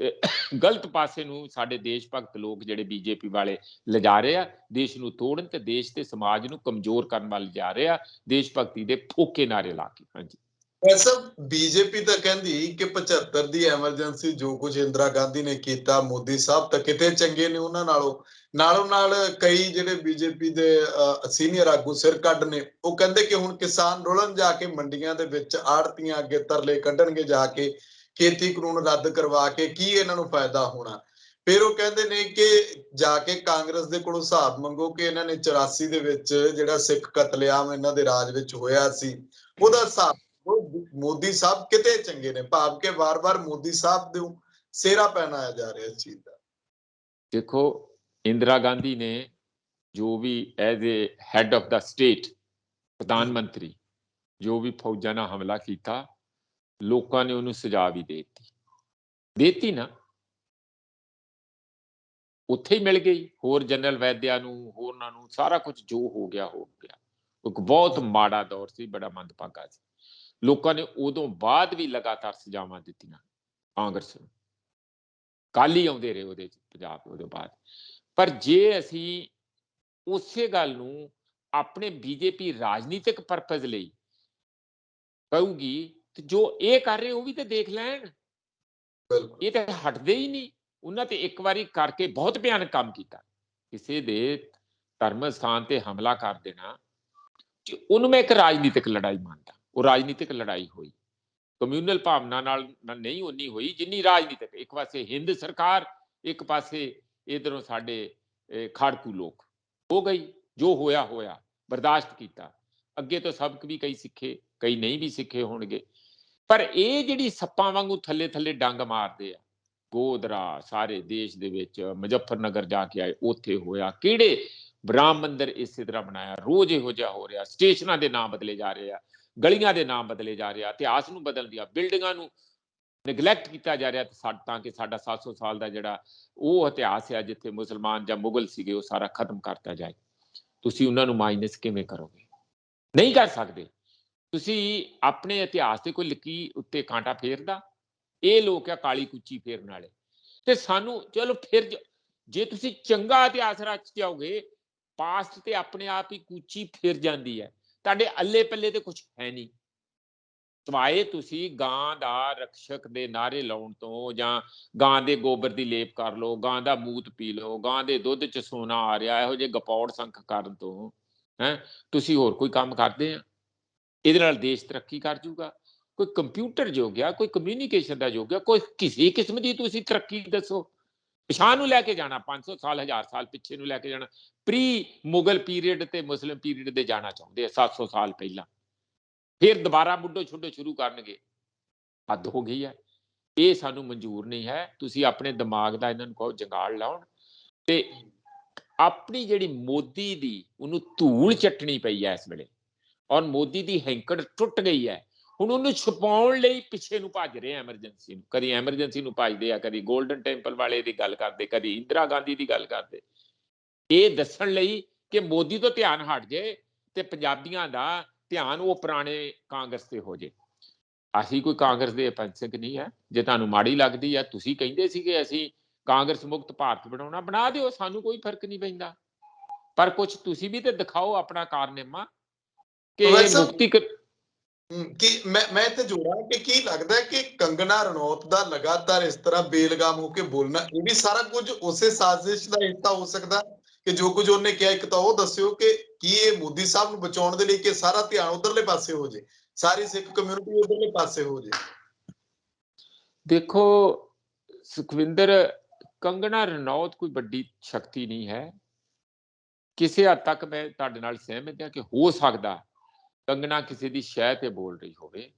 ਗਲਤ ਪਾਸੇ ਨੂੰ ਸਾਡੇ ਦੇਸ਼ ਭਗਤ ਲੋਕ ਜਿਹੜੇ ਬੀਜੇਪੀ ਵਾਲੇ ਲਿਜਾ ਰਹੇ ਆ, ਦੇਸ਼ ਨੂੰ ਤੋੜਨ ਤੇ ਦੇਸ਼ ਤੇ ਸਮਾਜ ਨੂੰ ਕਮਜ਼ੋਰ ਕਰਨ ਵੱਲ ਜਾ ਰਹੇ ਆ, ਦੇਸ਼ ਭਗਤੀ ਦੇ ਫੋਕੇ ਨਾਰੇ ਲਾ ਕੇ। ਹਾਂਜੀ ਵੈਸੇ ਬੀਜੇਪੀ ਤਾਂ ਕਹਿੰਦੀ ਕਿ 75 ਦੀ ਐਮਰਜੈਂਸੀ ਜੋ ਕੁਝ ਇੰਦਰਾ ਗਾਂਧੀ ਨੇ ਕੀਤਾ, ਮੋਦੀ ਸਾਹਿਬ ਤਾਂ ਕਿਤੇ ਚੰਗੇ ਨੇ ਉਹਨਾਂ ਨਾਲੋਂ ਨਾਲ ਕਈ ਜਿਹੜੇ ਬੀਜੇਪੀ ਦੇ ਸੀਨੀਅਰ ਆਗੂ ਸਿਰ ਕੱਢ ਨੇ, ਉਹ ਕਹਿੰਦੇ ਕਿ ਹੁਣ ਕਿਸਾਨ ਰੁਲਣ ਜਾ ਕੇ ਮੰਡੀਆਂ ਦੇ ਵਿੱਚ, ਆੜਤੀਆਂ ਅੱਗੇ ਤਰਲੇ ਕੱਢਣਗੇ ਜਾ ਕੇ, ਖੇਤੀ ਕਾਨੂੰਨ ਰੱਦ ਕਰਵਾ ਕੇ ਕੀ ਇਹਨਾਂ ਨੂੰ ਫਾਇਦਾ ਹੋਣਾ। ਫਿਰ ਉਹ ਕਹਿੰਦੇ ਨੇ ਕਿ ਜਾ ਕੇ ਕਾਂਗਰਸ ਦੇ ਕੋਲੋਂ ਹਿਸਾਬ ਮੰਗੋ ਕਿ ਇਹਨਾਂ ਨੇ 84 ਦੇ ਵਿੱਚ ਜਿਹੜਾ ਸਿੱਖ ਕਤਲੇਆਮ ਇਹਨਾਂ ਦੇ ਰਾਜ ਵਿੱਚ ਹੋਇਆ ਸੀ ਉਹਦਾ ਹਿਸਾਬ। ਮੋਦੀ ਸਾਹਿਬ ਕਿਤੇ ਚੰਗੇ ਨੇ, ਭਾਵ ਕਿ ਵਾਰ-ਵਾਰ ਮੋਦੀ ਸਾਹਿਬ ਦੇ ਸਿਹਰਾ ਪਹਿਨਾਇਆ ਜਾ ਰਿਹਾ ਇਸ ਚੀਜ਼ ਦਾ। ਦੇਖੋ, ਇੰਦਰਾ ਗਾਂਧੀ ਨੇ ਜੋ ਵੀ as a head of the state, ਪ੍ਰਧਾਨ ਮੰਤਰੀ, ਜੋ ਵੀ ਫੌਜਾਂ ਨਾਲ ਹਮਲਾ ਕੀਤਾ, ਲੋਕਾਂ ਨੇ ਉਹਨੂੰ ਸਜ਼ਾ ਵੀ ਦੇਤੀ ਨਾ, ਉੱਥੇ ਹੀ ਮਿਲ ਗਈ। ਹੋਰ ਜਨਰਲ ਵੈਦਿਆ ਨੂੰ, ਹੋਰਨਾਂ ਨੂੰ, ਸਾਰਾ ਕੁਝ ਜੋ ਹੋ ਗਿਆ। ਇੱਕ ਬਹੁਤ ਮਾੜਾ ਦੌਰ ਸੀ, ਬੜਾ ਮੰਦਭਾਗਾ ਸੀ। ਲੋਕਾਂ ਨੇ ਉਦੋਂ ਬਾਅਦ ਵੀ ਲਗਾਤਾਰ ਸਜ਼ਾਵਾਂ ਦਿੱਤੀਆਂ ਕਾਂਗਰਸ ਨੂੰ, ਕੱਲ ਹੀ ਆਉਂਦੇ ਰਹੇ ਉਹਦੇ ਚ ਪੰਜਾਬ ਉਹਦੇ ਬਾਅਦ। ਪਰ ਜੇ ਅਸੀਂ ਉਸੇ ਗੱਲ ਨੂੰ ਆਪਣੇ ਬੀਜੇਪੀ ਰਾਜਨੀਤਿਕ ਪਰਪਸ ਲਈ ਕਹੂਗੀ ਤੇ ਜੋ ਇਹ ਕਰ ਰਹੇ ਉਹ ਵੀ ਤੇ ਦੇਖ ਲੈਣ। ਇਹ ਤਾਂ ਹਟਦੇ ਹੀ ਨਹੀਂ। ਉਹਨਾਂ ਤੇ ਇੱਕ ਵਾਰੀ ਕਰਕੇ ਬਹੁਤ ਭਿਆਨਕ ਕੰਮ ਕੀਤਾ, ਕਿਸੇ ਦੇ ਧਰਮ ਸਥਾਨ ਤੇ ਹਮਲਾ ਕਰ ਦੇਣਾ, ਉਹਨੂੰ ਮੈਂ ਇੱਕ ਰਾਜਨੀਤਿਕ ਲੜਾਈ ਮੰਨਦਾ। ਉਹ ਰਾਜਨੀਤਿਕ ਲੜਾਈ ਹੋਈ, ਕਮਿਊਨਲ ਭਾਵਨਾ ਨਾਲ ਨਹੀਂ ਉਨੀ ਹੋਈ ਜਿੰਨੀ ਰਾਜਨੀਤਿਕ। ਇੱਕ ਪਾਸੇ ਹਿੰਦ ਸਰਕਾਰ, ਇੱਕ ਪਾਸੇ ਇਧਰੋਂ ਸਾਡੇ ਖਾੜਕੂ ਲੋਕ। ਹੋ ਗਈ, ਜੋ ਹੋਇਆ ਬਰਦਾਸ਼ਤ ਕੀਤਾ। ਅੱਗੇ ਤੋਂ ਸਬਕ ਵੀ ਕਈ ਸਿੱਖੇ, ਕਈ ਨਹੀਂ ਵੀ ਸਿੱਖੇ ਹੋਣਗੇ। ਪਰ ਇਹ ਜਿਹੜੀ ਸੱਪਾਂ ਵਾਂਗੂ ਥੱਲੇ ਥੱਲੇ ਡੰਗ ਮਾਰਦੇ ਆ, ਗੋਦਰਾ ਸਾਰੇ ਦੇਸ਼ ਦੇ ਵਿੱਚ, ਮੁਜ਼ੱਫਰਨਗਰ ਜਾ ਕੇ ਆਏ, ਉੱਥੇ ਹੋਇਆ। ਕਿਹੜੇ ਰਾਮ ਮੰਦਿਰ ਇਸੇ ਤਰ੍ਹਾਂ ਬਣਾਇਆ, ਰੋਜ਼ ਇਹੋ ਜਿਹਾ ਹੋ ਰਿਹਾ। ਸਟੇਸ਼ਨਾਂ ਦੇ ਨਾਮ ਬਦਲੇ ਜਾ ਰਹੇ ਆ, ਗਲੀਆਂ ਦੇ ਨਾਮ ਬਦਲੇ ਜਾ ਰਹੇ ਆ, ਇਤਿਹਾਸ ਨੂੰ ਬਦਲ ਦਿਆ, ਬਿਲਡਿੰਗਾਂ ਨੂੰ ਨੈਗਲੈਕਟ ਕੀਤਾ ਜਾ ਰਿਹਾ, ਤਾਂ ਕਿ ਸਾਡਾ 700 ਸਾਲ ਦਾ ਜਿਹੜਾ ਉਹ ਇਤਿਹਾਸ ਹੈ, ਜਿੱਥੇ ਮੁਸਲਮਾਨ ਜਾਂ ਮੁਗਲ ਸੀਗੇ, ਉਹ ਸਾਰਾ ਖਤਮ ਕਰਤਾ ਜਾਏ। ਤੁਸੀਂ ਉਹਨਾਂ ਨੂੰ ਮਾਈਨਸ ਕਿਵੇਂ ਕਰੋਗੇ? ਨਹੀਂ ਕਰ ਸਕਦੇ। ਤੁਸੀਂ ਆਪਣੇ ਇਤਿਹਾਸ ਤੇ ਕੋਈ ਲਕੀਰ ਉੱਤੇ ਕਾਂਟਾ ਫੇਰਦਾ? ਇਹ ਲੋਕ ਆ ਕਾਲੀ ਕੁੱਚੀ ਫੇਰਨ ਵਾਲੇ। ਤੇ ਸਾਨੂੰ ਚਲੋ ਫਿਰ ਜੇ ਤੁਸੀਂ ਚੰਗਾ ਇਤਿਹਾਸ ਰਚ ਜਾਓਗੇ, ਪਾਸਟ ਤੇ ਆਪਣੇ ਆਪ ਹੀ ਕੁੱਚੀ ਫਿਰ ਜਾਂਦੀ ਹੈ। ਤੁਹਾਡੇ ਅੱਲੇ ਪੱਲੇ ਤੇ ਕੁਝ ਹੈ ਨਹੀਂ, ਸਵਾਏ ਤੁਸੀਂ ਗਾਂ ਦਾ ਰਕਸ਼ਕ ਦੇ ਨਾਰੇ ਲਾਉਣ ਤੋਂ, ਜਾਂ ਗਾਂ ਦੇ ਗੋਬਰ ਦੀ ਲੇਪ ਕਰ ਲਓ, ਗਾਂ ਦਾ ਮੂਤ ਪੀ ਲਓ, ਗਾਂ ਦੇ ਦੁੱਧ ਚ ਸੋਨਾ ਆ ਰਿਹਾ, ਇਹੋ ਜਿਹੇ ਗਪੌੜ ਸੰਖ ਕਰਨ ਤੋਂ ਤੁਸੀਂ ਹੋਰ ਕੋਈ ਕੰਮ ਕਰਦੇ ਆ? ਇਹਦੇ ਨਾਲ ਦੇਸ਼ ਤਰੱਕੀ ਕਰ ਜੂਗਾ? ਕੋਈ ਕੰਪਿਊਟਰ ਯੁੱਗ ਆ, ਕੋਈ ਕਮਿਊਨੀਕੇਸ਼ਨ ਦਾ ਯੁੱਗ ਆ, ਕੋਈ ਕਿਸੇ ਕਿਸਮ ਦੀ ਤੁਸੀਂ ਤਰੱਕੀ ਦੱਸੋ। ਪਿਛਾਂ ਨੂੰ ਲੈ ਕੇ ਜਾਣਾ, 500 ਸਾਲ 1000 ਸਾਲ ਪਿੱਛੇ ਨੂੰ ਲੈ ਕੇ ਜਾਣਾ, ਪ੍ਰੀ ਮੁਗਲ ਪੀਰੀਅਡ ਤੇ ਮੁਸਲਿਮ ਪੀਰੀਅਡ ਦੇ ਜਾਣਾ ਚਾਹੁੰਦੇ ਆ, 700 ਸਾਲ ਪਹਿਲਾਂ। ਫਿਰ ਦੁਬਾਰਾ ਮੁੱਢੋਂ ਛੁੱਡੋ ਸ਼ੁਰੂ ਕਰਨਗੇ। ਹੱਦ ਹੋ ਗਈ ਹੈ। ਇਹ ਸਾਨੂੰ ਮਨਜ਼ੂਰ ਨਹੀਂ ਹੈ। ਤੁਸੀਂ ਆਪਣੇ ਦਿਮਾਗ ਦਾ ਇਹਨਾਂ ਨੂੰ ਕਹੋ ਜੰਗਾਲ ਲਾਉਣ, ਤੇ ਆਪਣੀ ਜਿਹੜੀ ਮੋਦੀ ਦੀ ਉਹਨੂੰ ਧੂਲ ਚੱਟਣੀ ਪਈ ਹੈ ਇਸ ਵੇਲੇ, ਔਰ ਮੋਦੀ ਦੀ ਹੈਂਕੜ ਟੁੱਟ ਗਈ ਹੈ। ਹੁਣ ਉਹਨੂੰ ਛੁਪਾਉਣ ਲਈ ਪਿੱਛੇ ਨੂੰ ਭੱਜ ਰਹੇ ਐਮਰਜੈਂਸੀ ਨੂੰ, ਕਦੀ ਐਮਰਜੈਂਸੀ ਨੂੰ ਭੱਜਦੇ ਆ, ਕਦੀ ਗੋਲਡਨ ਟੈਂਪਲ ਵਾਲੇ ਦੀ ਗੱਲ ਕਰਦੇ, ਕਦੀ ਇੰਦਰਾ ਗਾਂਧੀ ਦੀ ਗੱਲ ਕਰਦੇ, ਇਹ ਦੱਸਣ ਲਈ ਕਿ ਮੋਦੀ ਤੋਂ ਧਿਆਨ ਹਟ ਜਾਏ ਤੇ ਪੰਜਾਬੀਆਂ ਦਾ ਧਿਆਨ ਉਹ ਪੁਰਾਣੇ ਕਾਂਗਰਸ ਤੇ ਹੋ ਜਾਏ। ਅਸੀਂ ਕੋਈ ਕਾਂਗਰਸ ਦੇ ਅਪੰਸਕ ਨਹੀਂ ਹੈ। ਜੇ ਤੁਹਾਨੂੰ ਮਾੜੀ ਲੱਗਦੀ ਆ, ਤੁਸੀਂ ਕਹਿੰਦੇ ਸੀਗੇ ਅਸੀਂ ਕਾਂਗਰਸ ਮੁਕਤ ਭਾਰਤ ਬਣਾਉਣਾ, ਬਣਾ ਦਿਓ, ਸਾਨੂੰ ਕੋਈ ਫਰਕ ਨਹੀਂ ਪੈਂਦਾ। ਪਰ ਕੁਝ ਤੁਸੀਂ ਵੀ ਤੇ ਦਿਖਾਓ ਆਪਣਾ ਕਾਰਨਾਮਾ ਕਿ ਮੁਕਤੀ। ਕਿ ਮੈਂ ਇੱਥੇ ਜੋੜਾਂ ਕਿ ਕੀ ਲੱਗਦਾ ਕਿ ਕੰਗਨਾ ਰਣੌਤ ਦਾ ਲਗਾਤਾਰ ਇਸ ਤਰ੍ਹਾਂ ਬੇਲਗਾਮ ਹੋ ਕੇ ਬੋਲਣਾ, ਇਹ ਵੀ ਸਾਰਾ ਕੁਝ ਉਸੇ ਸਾਜ਼ਿਸ਼ ਦਾ ਹਿੱਸਾ ਹੋ ਸਕਦਾ ਕਿ ਜੋ ਕੁਝ ਉਹਨੇ ਕਿਹਾ, ਇੱਕ ਤਾਂ ਉਹ ਦੱਸਿਓ ਕਿ ਕੀ ਇਹ ਮੋਦੀ ਸਾਹਿਬ ਨੂੰ ਬਚਾਉਣ ਦੇ ਲਈ ਕਿ ਸਾਰਾ ਧਿਆਨ ਉਧਰਲੇ ਪਾਸੇ ਹੋ ਜੇ, ਸਾਰੀ ਸਿੱਖ ਕਮਿਊਨਿਟੀ ਉਧਰਲੇ ਪਾਸੇ ਹੋ ਜੇ? ਦੇਖੋ ਸੁਖਵਿੰਦਰ, ਕੰਗਣਾ ਰਣੌਤ ਕੋਈ ਵੱਡੀ ਸ਼ਕਤੀ ਨਹੀਂ ਹੈ। ਕਿਸੇ ਹੱਦ ਤੱਕ ਮੈਂ ਤੁਹਾਡੇ ਨਾਲ ਸਹਿਮਤ ਹਾਂ ਕਿ ਹੋ ਸਕਦਾ ਕੰਗਣਾ ਕਿਸੇ ਦੀ ਸ਼ਹਿ ਤੇ ਬੋਲ ਰਹੀ ਹੋਵੇ,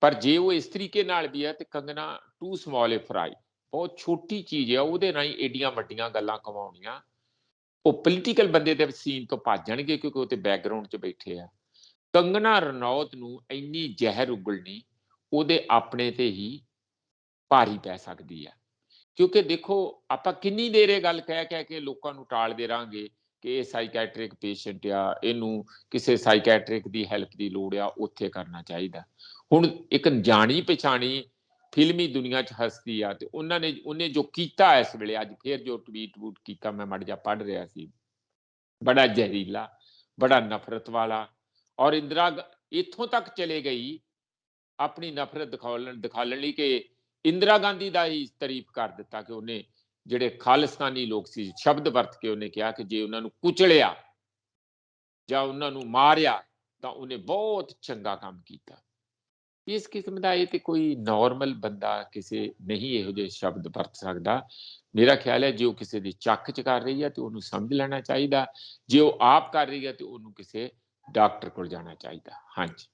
ਪਰ ਜੇ ਉਹ ਇਸ ਤਰੀਕੇ ਨਾਲ ਵੀ ਹੈ ਤੇ ਕੰਗਣਾ ਟੂ ਸਮਾਲ ਏ ਫਰਾਈ, ਬਹੁਤ ਛੋਟੀ ਚੀਜ਼ ਹੈ, ਉਹਦੇ ਨਾਲ ਹੀ ਏਡੀਆਂ ਵੱਡੀਆਂ ਗੱਲਾਂ ਕਮਾਉਣੀਆਂ। ਉਹ ਪੋਲੀਟੀਕਲ ਬੰਦੇ ਦੇ ਸੀਨ ਤੋਂ ਭੱਜ ਜਾਣਗੇ ਕਿਉਂਕਿ ਉਹ ਤੇ ਬੈਕਗਰਾਉਂਡ 'ਚ ਬੈਠੇ ਆ। ਕੰਗਣਾ ਰਣੌਤ ਨੂੰ ਇੰਨੀ ਜ਼ਹਿਰ ਉਗਲਣੀ ਉਹਦੇ ਆਪਣੇ ਤੇ ਹੀ ਭਾਰੀ ਪੈ ਸਕਦੀ ਆ। ਕਿਉਂਕਿ ਦੇਖੋ ਆਪਾਂ ਕਿੰਨੀ ਦੇਰ ਇਹ ਗੱਲ ਕਹਿ ਕੇ ਲੋਕਾਂ ਨੂੰ ਟਾਲਦੇ ਰਹਾਂਗੇ ਕਿ ਇਹ ਸਾਈਕੈਟ੍ਰਿਕ ਪੇਸ਼ੈਂਟ ਆ, ਇਹਨੂੰ ਕਿਸੇ ਸਾਈਕੈਟ੍ਰਿਕ ਦੀ ਹੈਲਪ ਦੀ ਲੋੜ ਆ, ਉੱਥੇ ਕਰਨਾ ਚਾਹੀਦਾ। ਹੁਣ ਇੱਕ ਜਾਣੀ ਪਛਾਣੀ ਫਿਲਮੀ ਦੁਨੀਆ 'ਚ ਹਸਤੀ ਆ ਤੇ ਉਹਨੇ ਜੋ ਕੀਤਾ ਇਸ ਵੇਲੇ, ਅੱਜ ਫੇਰ ਜੋ ਟਵੀਟ ਕੀਤਾ ਮੈਂ ਮਾੜਾ ਜਿਹਾ ਪੜ੍ਹ ਰਿਹਾ ਸੀ, ਬੜਾ ਜ਼ਹਿਰੀਲਾ, ਬੜਾ ਨਫ਼ਰਤ ਵਾਲਾ। ਔਰ ਇੰਦਰਾ ਇੱਥੋਂ ਤੱਕ ਚਲੇ ਗਈ ਆਪਣੀ ਨਫ਼ਰਤ ਦਿਖਾਉਣ ਲਈ ਕਿ ਇੰਦਰਾ ਗਾਂਧੀ ਦਾ ਹੀ ਤਾਰੀਫ ਕਰ ਦਿੱਤਾ ਕਿ ਉਹਨੇ ਜਿਹੜੇ ਖਾਲਿਸਤਾਨੀ ਲੋਕ ਸੀ, ਸ਼ਬਦ ਵਰਤ ਕੇ ਉਹਨੇ ਕਿਹਾ ਕਿ ਜੇ ਉਹਨਾਂ ਨੂੰ ਕੁਚਲਿਆ ਜਾਂ ਉਹਨਾਂ ਨੂੰ ਮਾਰਿਆ ਤਾਂ ਉਹਨੇ ਬਹੁਤ ਚੰਗਾ ਕੰਮ ਕੀਤਾ। ਇਸ ਕਿਸਮ ਦਾ ਇਹ ਤੇ ਕੋਈ ਨਾਰਮਲ ਬੰਦਾ ਕਿਸੇ ਨਹੀਂ ਇਹੋ ਜਿਹੇ ਸ਼ਬਦ ਵਰਤ ਸਕਦਾ। ਮੇਰਾ ਖਿਆਲ ਹੈ ਜੇ ਉਹ ਕਿਸੇ ਦੀ ਚੱਕ 'ਚ ਕਰ ਰਹੀ ਹੈ ਤੇ ਉਹਨੂੰ ਸਮਝ ਲੈਣਾ ਚਾਹੀਦਾ, ਜੇ ਉਹ ਆਪ ਕਰ ਰਹੀ ਹੈ ਤੇ ਉਹਨੂੰ ਕਿਸੇ ਡਾਕਟਰ ਕੋਲ ਜਾਣਾ ਚਾਹੀਦਾ। ਹਾਂਜੀ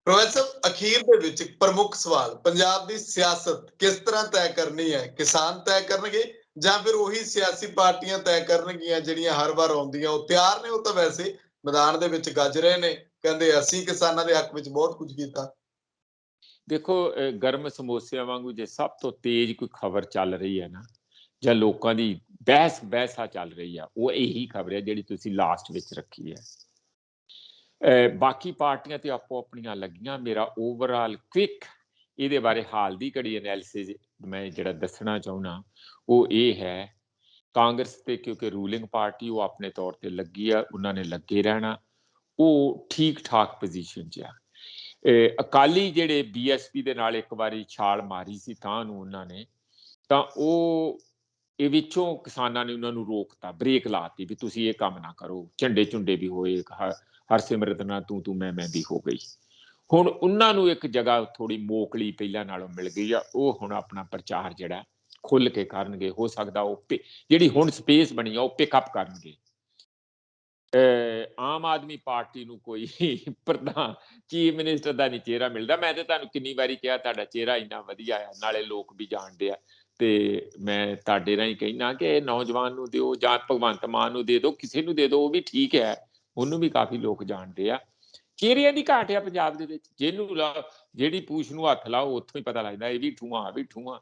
ਪ੍ਰੋਫੈਸਰ, ਅਖੀਰ ਦੇ ਵਿੱਚ ਇੱਕ ਪ੍ਰਮੁੱਖ ਸਵਾਲ, ਪੰਜਾਬ ਦੀ ਸਿਆਸਤ ਕਿਸ ਤਰ੍ਹਾਂ ਤੈਅ ਕਰਨੀ ਹੈ? ਕਿਸਾਨ ਤੈਅ ਕਰਨਗੇ ਜਾਂ ਫਿਰ ਉਹੀ ਸਿਆਸੀ ਪਾਰਟੀਆਂ ਤੈਅ ਕਰਨਗੀਆਂ ਜਿਹੜੀਆਂ ਹਰ ਵਾਰ ਆਉਂਦੀਆਂ? ਉਹ ਤਿਆਰ ਨੇ, ਉਹ ਤਾਂ ਵੈਸੇ ਮੈਦਾਨ ਦੇ ਵਿੱਚ ਗੱਜ ਰਹੇ ਨੇ, ਕਹਿੰਦੇ ਅਸੀਂ ਕਿਸਾਨਾਂ ਦੇ ਹੱਕ ਵਿੱਚ ਬਹੁਤ ਕੁਝ ਕੀਤਾ। ਦੇਖੋ ਗਰਮ ਸਮੋਸਿਆਂ ਵਾਂਗੂ ਜੇ ਸਭ ਤੋਂ ਤੇਜ਼ ਕੋਈ ਖਬਰ ਚੱਲ ਰਹੀ ਹੈ ਨਾ, ਜਾਂ ਲੋਕਾਂ ਦੀ ਬਹਿਸਾ ਚੱਲ ਰਹੀ ਆ, ਉਹ ਇਹੀ ਖਬਰ ਹੈ ਜਿਹੜੀ ਤੁਸੀਂ ਲਾਸਟ ਵਿੱਚ ਰੱਖੀ ਹੈ। ਬਾਕੀ ਪਾਰਟੀਆਂ ਤੇ ਆਪੋ ਆਪਣੀਆਂ ਲੱਗੀਆਂ। ਮੇਰਾ ਓਵਰਆਲ ਕੁਇਕ ਇਹਦੇ ਬਾਰੇ ਹਾਲ ਦੀ ਘੜੀ ਐਨਾਲਿਸਿਸ ਮੈਂ ਜਿਹੜਾ ਦੱਸਣਾ ਚਾਹੁੰਦਾ ਉਹ ਇਹ ਹੈ, ਕਾਂਗਰਸ ਤੇ ਕਿਉਂਕਿ ਰੂਲਿੰਗ ਪਾਰਟੀ ਉਹ ਆਪਣੇ ਤੌਰ ਤੇ ਲੱਗੀ ਆ, ਉਹਨਾਂ ਨੇ ਲੱਗੇ ਰਹਿਣਾ, ਉਹ ਠੀਕ ਠਾਕ ਪੋਜੀਸ਼ਨ 'ਚ ਆ। ਅਕਾਲੀ ਜਿਹੜੇ ਬੀਐਸਪੀ ਦੇ ਨਾਲ ਇੱਕ ਵਾਰੀ ਛਾਲ ਮਾਰੀ ਸੀ ਤਾਂ ਨੂੰ ਉਹਨਾਂ ਨੇ, ਤਾਂ ਉਹ ਇਹ ਵਿੱਚੋਂ ਕਿਸਾਨਾਂ ਨੇ ਉਹਨਾਂ ਨੂੰ ਰੋਕਤਾ, ਬ੍ਰੇਕ ਲਾਤੀ ਵੀ ਤੁਸੀਂ ਇਹ ਕੰਮ ਨਾ ਕਰੋ। ਝੰਡੇ ਝੁੰਡੇ ਵੀ ਹੋਏ, ਹਰਸਿਮਰਤ ਨਾਲ ਤੂੰ ਮੈਂ ਵੀ ਹੋ ਗਈ। ਹੁਣ ਉਹਨਾਂ ਨੂੰ ਇੱਕ ਜਗ੍ਹਾ ਥੋੜੀ ਮੋਕਲੀ ਪਹਿਲਾਂ ਨਾਲੋਂ ਮਿਲ ਗਈ ਆ, ਉਹ ਹੁਣ ਆਪਣਾ ਪ੍ਰਚਾਰ ਜਿਹੜਾ ਖੁੱਲ ਕੇ ਕਰਨਗੇ। ਹੋ ਸਕਦਾ ਉਹ ਜਿਹੜੀ ਹੁਣ ਸਪੇਸ ਬਣੀ ਆ ਉਹ ਪਿਕਅਪ ਕਰਨਗੇ। ਆਮ ਆਦਮੀ ਪਾਰਟੀ ਨੂੰ ਕੋਈ ਪ੍ਰਧਾਨ ਚੀਫ ਮਿਨਿਸਟਰ ਦਾ ਨਹੀਂ ਚਿਹਰਾ ਮਿਲਦਾ। ਮੈਂ ਤੇ ਤੁਹਾਨੂੰ ਕਿੰਨੀ ਵਾਰੀ ਕਿਹਾ ਤੁਹਾਡਾ ਚਿਹਰਾ ਇੰਨਾ ਵਧੀਆ ਆ, ਨਾਲੇ ਲੋਕ ਵੀ ਜਾਣਦੇ ਆ, ਤੇ ਮੈਂ ਤੁਹਾਡੇ ਰਾਹੀਂ ਕਹਿਣਾ ਕਿ ਨੌਜਵਾਨ ਨੂੰ ਦਿਓ ਜਾਂ ਭਗਵੰਤ ਮਾਨ ਨੂੰ ਦੇ ਦਿਓ, ਕਿਸੇ ਨੂੰ ਦੇ ਦਿਓ, ਉਹ ਵੀ ਠੀਕ ਹੈ, ਉਹਨੂੰ ਵੀ ਕਾਫੀ ਲੋਕ ਜਾਣਦੇ ਆ। ਚਿਹਰਿਆਂ ਦੀ ਘਾਟ ਆ ਪੰਜਾਬ ਦੇ ਵਿੱਚ, ਜਿਹਨੂੰ ਜਿਹੜੀ ਪੂਛ ਨੂੰ ਹੱਥ ਲਾਓ ਉੱਥੋਂ ਹੀ ਪਤਾ ਲੱਗਦਾ ਇਹ ਵੀ ਠੂਆਂ ਵੀ ਠੂਆਂ।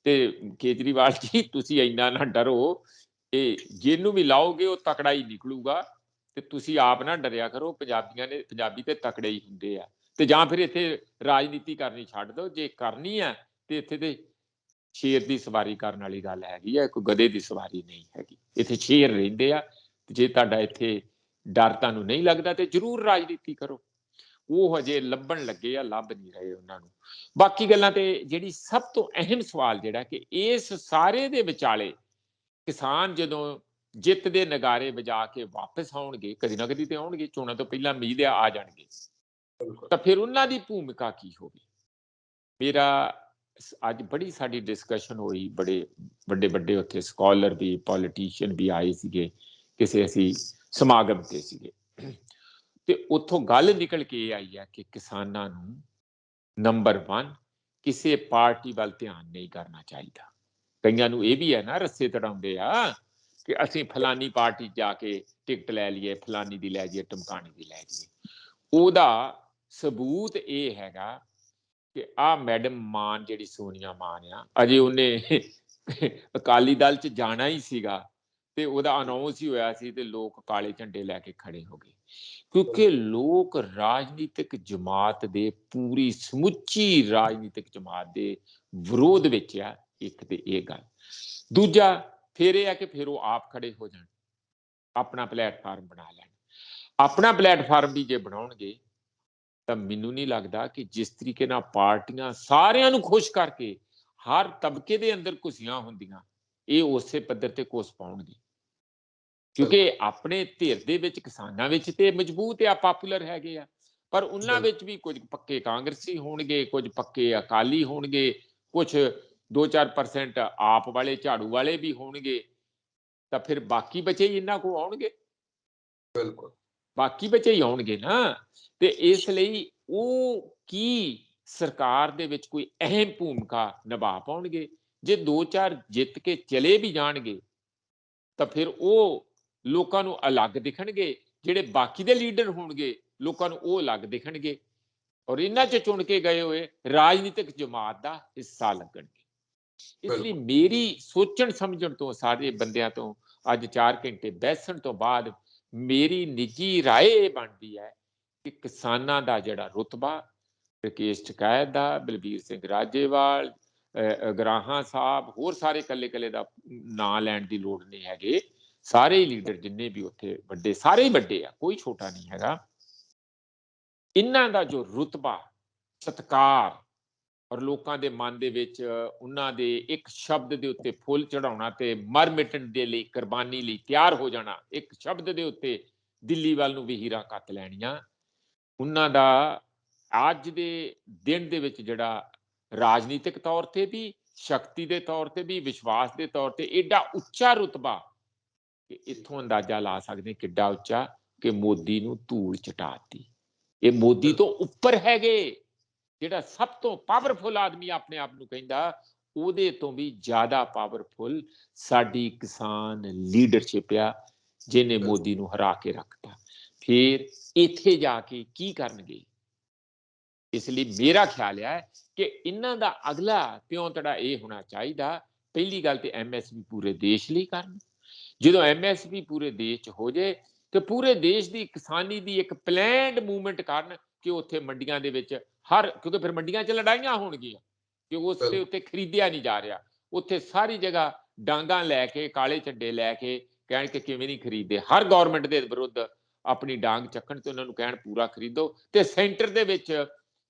ਤੇ ਕੇਜਰੀਵਾਲ ਜੀ ਤੁਸੀਂ ਇੰਨਾ ਨਾ ਡਰੋ, ਇਹ ਜਿਹਨੂੰ ਵੀ ਲਾਓਗੇ ਉਹ ਤਕੜਾ ਹੀ ਨਿਕਲੂਗਾ, ਤੇ ਤੁਸੀਂ ਆਪ ਨਾ ਡਰਿਆ ਕਰੋ। ਪੰਜਾਬੀ ਤੇ ਤਕੜੇ ਹੀ ਹੁੰਦੇ ਆ। ਤੇ ਜਾਂ ਫਿਰ ਇੱਥੇ ਰਾਜਨੀਤੀ ਕਰਨੀ ਛੱਡ ਦਿਓ, ਜੇ ਕਰਨੀ ਆ ਤੇ ਇੱਥੇ ਤੇ ਸ਼ੇਰ ਦੀ ਸਵਾਰੀ ਕਰਨ ਵਾਲੀ ਗੱਲ ਹੈਗੀ ਆ, ਕੋਈ ਗਧੇ ਦੀ ਸਵਾਰੀ ਨਹੀਂ ਹੈਗੀ। ਇੱਥੇ ਸ਼ੇਰ ਰਹਿੰਦੇ ਆ, ਜੇ ਤੁਹਾਡਾ ਇੱਥੇ ਡਰ ਤੁਹਾਨੂੰ ਨਹੀਂ ਲੱਗਦਾ ਤੇ ਜ਼ਰੂਰ ਰਾਜਨੀਤੀ ਕਰੋ। ਉਹ ਹਜੇ ਲੱਭਣ ਲੱਗੇ ਆ, ਲੱਭ ਨਹੀਂ ਰਹੇ ਉਹਨਾਂ ਨੂੰ। ਬਾਕੀ ਗੱਲਾਂ ਤੇ ਜਿਹੜੀ ਸਭ ਤੋਂ ਅਹਿਮ ਸਵਾਲ ਜਿਹੜਾ ਕਿ ਇਸ ਸਾਰੇ ਦੇ ਵਿਚਾਲੇ ਕਿਸਾਨ ਜਦੋਂ ਜਿੱਤ ਦੇ ਨਗਾਰੇ ਵਜਾ ਕੇ ਵਾਪਸ ਆਉਣਗੇ, ਕਦੀ ਨਾ ਕਦੀ ਤੇ ਆਉਣਗੇ, ਚੋਣਾਂ ਤੋਂ ਪਹਿਲਾਂ ਉਮੀਦ ਆ ਜਾਣਗੇ, ਤਾਂ ਫਿਰ ਉਹਨਾਂ ਦੀ ਭੂਮਿਕਾ ਕੀ ਹੋਵੇ? ਮੇਰਾ ਅੱਜ ਬੜੀ ਸਾਡੀ ਡਿਸਕਸ਼ਨ ਹੋਈ, ਬੜੇ ਵੱਡੇ ਉੱਥੇ ਸਕਾਲਰ ਵੀ ਪੋਲੀਟੀਸ਼ੀਅਨ ਵੀ ਆਏ ਸੀਗੇ, ਕਿਸੇ ਅਸੀਂ ਸਮਾਗਮ ਤੇ ਸੀਗੇ, ਤੇ ਉੱਥੋਂ ਗੱਲ ਨਿਕਲ ਕੇ ਇਹ ਆਈ ਹੈ ਕਿ ਕਿਸਾਨਾਂ ਨੂੰ ਨੰਬਰ 1 ਕਿਸੇ ਪਾਰਟੀ ਵੱਲ ਧਿਆਨ ਨਹੀਂ ਕਰਨਾ ਚਾਹੀਦਾ। ਕਈਆਂ ਨੂੰ ਇਹ ਵੀ ਹੈ ਨਾ, ਰੱਸੇ ਤੜਾਉਂਦੇ ਆ ਕਿ ਅਸੀਂ ਫਲਾਨੀ ਪਾਰਟੀ ਜਾ ਕੇ ਟਿਕਟ ਲੈ ਲਈਏ, ਫਲਾਨੀ ਦੀ ਲੈ ਜਾਈਏ, ਟਮਕਾਣੀ ਦੀ ਲੈ ਜਾਈਏ। ਉਹਦਾ ਸਬੂਤ ਇਹ ਹੈਗਾ ਕਿ ਆਹ ਮੈਡਮ ਮਾਨ, ਜਿਹੜੀ ਸੋਨੀਆ ਮਾਨ ਆ, ਅਜੇ ਉਹਨੇ ਅਕਾਲੀ ਦਲ 'ਚ ਜਾਣਾ ਹੀ ਸੀਗਾ ਤੇ ਉਹਦਾ ਅਨਾਉਂਸ ਹੀ ਹੋਇਆ ਸੀ ਤੇ ਲੋਕ ਕਾਲੇ ਝੰਡੇ ਲੈ ਕੇ ਖੜੇ ਹੋ ਗਏ, ਕਿਉਂਕਿ ਲੋਕ ਰਾਜਨੀਤਿਕ ਜਮਾਤ ਦੇ, ਪੂਰੀ ਸਮੁੱਚੀ ਰਾਜਨੀਤਿਕ ਜਮਾਤ ਦੇ ਵਿਰੋਧ ਵਿੱਚ ਆ। ਇੱਕ ਤੇ ਇਹ ਗੱਲ। ਦੂਜਾ ਫਿਰ ਇਹ ਆ ਕਿ ਫਿਰ ਉਹ ਆਪ ਖੜੇ ਹੋ ਜਾਣ, ਆਪਣਾ ਪਲੇਟਫਾਰਮ ਬਣਾ ਲੈਣ। ਆਪਣਾ ਪਲੇਟਫਾਰਮ ਵੀ ਜੇ ਬਣਾਉਣਗੇ ਤਾਂ ਮੈਨੂੰ ਨਹੀਂ ਲੱਗਦਾ ਕਿ ਜਿਸ ਤਰੀਕੇ ਨਾਲ ਪਾਰਟੀਆਂ ਸਾਰਿਆਂ ਨੂੰ ਖੁਸ਼ ਕਰਕੇ ਹਰ ਤਬਕੇ ਦੇ ਅੰਦਰ ਘੁਸੀਆਂ ਹੁੰਦੀਆਂ, ਇਹ ਉਸੇ ਪੱਧਰ ਤੇ ਕੁਛ ਪਾਉਣਗੇ। ਕਿਉਂਕਿ ਆਪਣੇ ਧਿਰ ਦੇ ਵਿੱਚ ਕਿਸਾਨਾਂ ਵਿੱਚ ਤੇ ਮਜ਼ਬੂਤ ਆ, ਪਾਪੂਲਰ ਹੈਗੇ ਆ, ਪਰ ਉਹਨਾਂ ਵਿੱਚ ਵੀ ਕੁਝ ਪੱਕੇ ਕਾਂਗਰਸੀ ਹੋਣਗੇ, ਕੁਝ ਪੱਕੇ ਅਕਾਲੀ ਹੋਣਗੇ, ਕੁਝ 2-4% ਆਪ ਵਾਲੇ ਝਾੜੂ ਵਾਲੇ ਵੀ ਹੋਣਗੇ, ਤਾਂ ਫਿਰ ਬਾਕੀ ਬਚੇ ਹੀ ਇਹਨਾਂ ਕੋ ਆਉਣਗੇ। ਬਿਲਕੁਲ ਬਾਕੀ ਬੱਚੇ ਹੀ ਆਉਣਗੇ ਨਾ। ਤੇ ਇਸ ਲਈ ਉਹ ਕੀ ਸਰਕਾਰ ਦੇ ਵਿੱਚ ਕੋਈ ਅਹਿਮ ਭੂਮਿਕਾ ਨਿਭਾ ਪਾਉਣਗੇ? ਜੇ 2-4 ਜਿੱਤ ਕੇ ਚਲੇ ਵੀ ਜਾਣਗੇ ਤਾਂ ਫਿਰ ਉਹ ਲੋਕਾਂ ਨੂੰ ਅਲੱਗ ਦਿਖਣਗੇ, ਜਿਹੜੇ ਬਾਕੀ ਦੇ ਲੀਡਰ ਹੋਣਗੇ ਲੋਕਾਂ ਨੂੰ ਉਹ ਅਲੱਗ ਦਿਖਣਗੇ, ਔਰ ਇਹਨਾਂ 'ਚ ਚੁਣ ਕੇ ਗਏ ਹੋਏ ਰਾਜਨੀਤਿਕ ਜਮਾਤ ਦਾ ਹਿੱਸਾ ਲੱਗਣਗੇ। ਇਸ ਲਈ ਮੇਰੀ ਸੋਚਣ ਸਮਝਣ ਤੋਂ, ਸਾਰੇ ਬੰਦਿਆਂ ਤੋਂ ਅੱਜ 4 ਘੰਟੇ ਬੈਸਣ ਤੋਂ ਬਾਅਦ ਮੇਰੀ ਨਿੱਜੀ ਰਾਏ ਇਹ ਬਣਦੀ ਹੈ ਕਿ ਕਿਸਾਨਾਂ ਦਾ ਜਿਹੜਾ ਰੁਤਬਾ, ਰਕੇਸ਼ ਟਕੈਤ ਦਾ, ਬਲਬੀਰ ਸਿੰਘ ਰਾਜੇਵਾਲ, ਅਗਰਾਹਾਂ ਸਾਹਿਬ, ਹੋਰ ਸਾਰੇ ਕੱਲੇ ਦਾ ਨਾਂ ਲੈਣ ਦੀ ਲੋੜ ਨਹੀਂ ਹੈਗੇ, ਸਾਰੇ ਲੀਡਰ ਜਿੰਨੇ ਵੀ ਉੱਥੇ ਵੱਡੇ, ਸਾਰੇ ਹੀ ਵੱਡੇ ਆ, ਕੋਈ ਛੋਟਾ ਨਹੀਂ ਹੈਗਾ। ਇਹਨਾਂ ਦਾ ਜੋ ਰੁਤਬਾ, ਸਤਿਕਾਰ ਔਰ ਲੋਕਾਂ ਦੇ ਮਨ ਦੇ ਵਿੱਚ ਉਹਨਾਂ ਦੇ ਇੱਕ ਸ਼ਬਦ ਦੇ ਉੱਤੇ ਫੁੱਲ ਚੜਾਉਣਾ ਤੇ ਮਰ ਮਿਟਣ ਦੇ ਲਈ, ਕੁਰਬਾਨੀ ਲਈ ਤਿਆਰ ਹੋ ਜਾਣਾ, ਇੱਕ ਸ਼ਬਦ ਦੇ ਉੱਤੇ ਦਿੱਲੀ ਵੱਲ ਨੂੰ ਵਹੀਰਾਂ ਕੱਤ ਲੈਣੀਆਂ, ਉਹਨਾਂ ਦਾ ਅੱਜ ਦੇ ਦਿਨ ਦੇ ਵਿੱਚ ਜਿਹੜਾ ਰਾਜਨੀਤਿਕ ਤੌਰ ਤੇ ਵੀ, ਸ਼ਕਤੀ ਦੇ ਤੌਰ ਤੇ ਵੀ, ਵਿਸ਼ਵਾਸ ਦੇ ਤੌਰ ਤੇ ਏਡਾ ਉੱਚਾ ਰੁਤਬਾ ਕਿ ਇੱਥੋਂ ਅੰਦਾਜ਼ਾ ਲਾ ਸਕਦੇ ਕਿੱਡਾ ਉੱਚਾ, ਕਿ ਮੋਦੀ ਨੂੰ ਧੂੜ ਚਟਾਤੀ। ਇਹ ਮੋਦੀ ਤੋਂ ਉੱਪਰ ਹੈਗੇ। ਜਿਹੜਾ ਸਭ ਤੋਂ ਪਾਵਰਫੁਲ ਆਦਮੀ ਆਪਣੇ ਆਪ ਨੂੰ ਕਹਿੰਦਾ, ਉਹਦੇ ਤੋਂ ਵੀ ਜ਼ਿਆਦਾ ਪਾਵਰਫੁਲ ਸਾਡੀ ਕਿਸਾਨ ਲੀਡਰਸ਼ਿਪ ਆ, ਜਿਹਨੇ ਮੋਦੀ ਨੂੰ ਹਰਾ ਕੇ ਰੱਖਤਾ। ਫਿਰ ਇੱਥੇ ਜਾ ਕੇ ਕੀ ਕਰਨਗੇ? ਇਸ ਲਈ ਮੇਰਾ ਖਿਆਲ ਹੈ ਕਿ ਇਹਨਾਂ ਦਾ ਅਗਲਾ ਪਿਉਂਤੜਾ ਇਹ ਹੋਣਾ ਚਾਹੀਦਾ, ਪਹਿਲੀ ਗੱਲ ਤੇ MSP ਪੂਰੇ ਦੇਸ਼ ਲਈ ਕਰਨ। ਜਦੋਂ MSP ਪੂਰੇ ਦੇਸ਼ 'ਚ ਹੋ ਜਾਏ ਤੇ ਪੂਰੇ ਦੇਸ਼ ਦੀ ਕਿਸਾਨੀ ਦੀ ਇੱਕ ਪਲੈਨਡ ਮੂਵਮੈਂਟ ਕਰਨ ਕਿ ਉੱਥੇ ਮੰਡੀਆਂ ਦੇ ਵਿੱਚ ਕਿਉਂਕਿ ਫਿਰ ਮੰਡੀਆਂ 'ਚ ਲੜਾਈਆਂ ਹੋਣਗੀਆਂ ਕਿ ਉਸ ਦੇ ਉੱਤੇ ਖਰੀਦਿਆ ਨਹੀਂ ਜਾ ਰਿਹਾ, ਉੱਥੇ ਸਾਰੀ ਜਗ੍ਹਾ ਡਾਂਗਾਂ ਲੈ ਕੇ, ਕਾਲੇ ਝੰਡੇ ਲੈ ਕੇ ਕਹਿਣ ਕਿ ਕਿਵੇਂ ਨਹੀਂ ਖਰੀਦਦੇ, ਹਰ ਗੌਰਮੈਂਟ ਦੇ ਵਿਰੁੱਧ ਆਪਣੀ ਡਾਂਗ ਚੱਕਣ ਤੇ ਉਹਨਾਂ ਨੂੰ ਕਹਿਣ ਪੂਰਾ ਖਰੀਦੋ, ਤੇ ਸੈਂਟਰ ਦੇ ਵਿੱਚ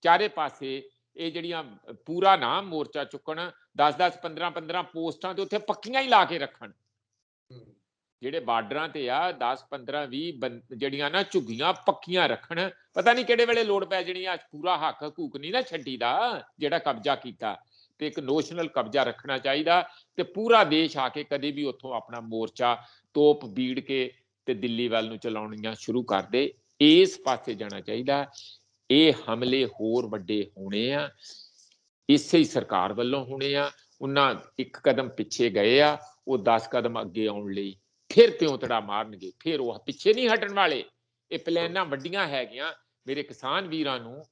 ਚਾਰੇ ਪਾਸੇ ਇਹ ਜਿਹੜੀਆਂ ਪੂਰਾ ਨਾ ਮੋਰਚਾ ਚੁੱਕਣ, 10-10, 15-15 ਪੋਸਟਾਂ ਤੇ ਉੱਥੇ ਪੱਕੀਆਂ ਹੀ ਲਾ ਕੇ ਰੱਖਣ, ਜਿਹੜੇ ਬਾਰਡਰਾਂ ਤੇ ਆ 10-15, 20 ਜਿਹੜੀਆਂ ਨਾ ਝੁੱਗੀਆਂ ਪੱਕੀਆਂ ਰੱਖਣ। ਪਤਾ ਨਹੀਂ ਕਿਹੜੇ ਵੇਲੇ ਲੋੜ ਪੈ ਜਾਣੀ ਆ, ਪੂਰਾ ਹੱਕ ਹਕੂਕ ਨਹੀਂ ਨਾ ਛੱਡੀ ਦਾ ਜਿਹੜਾ ਕਬਜ਼ਾ ਕੀਤਾ, ਤੇ ਇੱਕ ਨੋਸ਼ਨਲ ਕਬਜ਼ਾ ਰੱਖਣਾ ਚਾਹੀਦਾ, ਤੇ ਪੂਰਾ ਦੇਸ਼ ਆ ਕੇ ਕਦੇ ਵੀ ਉੱਥੋਂ ਆਪਣਾ ਮੋਰਚਾ ਤੋਪ ਬੀੜ ਕੇ ਤੇ ਦਿੱਲੀ ਵੱਲ ਨੂੰ ਚਲਾਉਣੀਆਂ ਸ਼ੁਰੂ ਕਰ ਦੇ। ਇਸ ਪਾਸੇ ਜਾਣਾ ਚਾਹੀਦਾ। ਇਹ ਹਮਲੇ ਹੋਰ ਵੱਡੇ ਹੋਣੇ ਆ, ਇਸੇ ਹੀ ਸਰਕਾਰ ਵੱਲੋਂ ਹੋਣੇ ਆ। ਉਹਨਾਂ ਇੱਕ ਕਦਮ ਪਿੱਛੇ ਗਏ ਆ, ਉਹ 10 ਕਦਮ ਅੱਗੇ ਆਉਣ ਲਈ ਫਿਰ ਪਿਉਂਤੜਾ ਮਾਰਨਗੇ, ਫਿਰ ਉਹ ਪਿੱਛੇ ਨਹੀਂ ਹਟਣ ਵਾਲੇ। ਇਹ ਪਲਾਨਾਂ ਵੱਡੀਆਂ ਹੈਗੀਆਂ। ਮੇਰੇ ਕਿਸਾਨ ਵੀਰਾਂ ਨੂੰ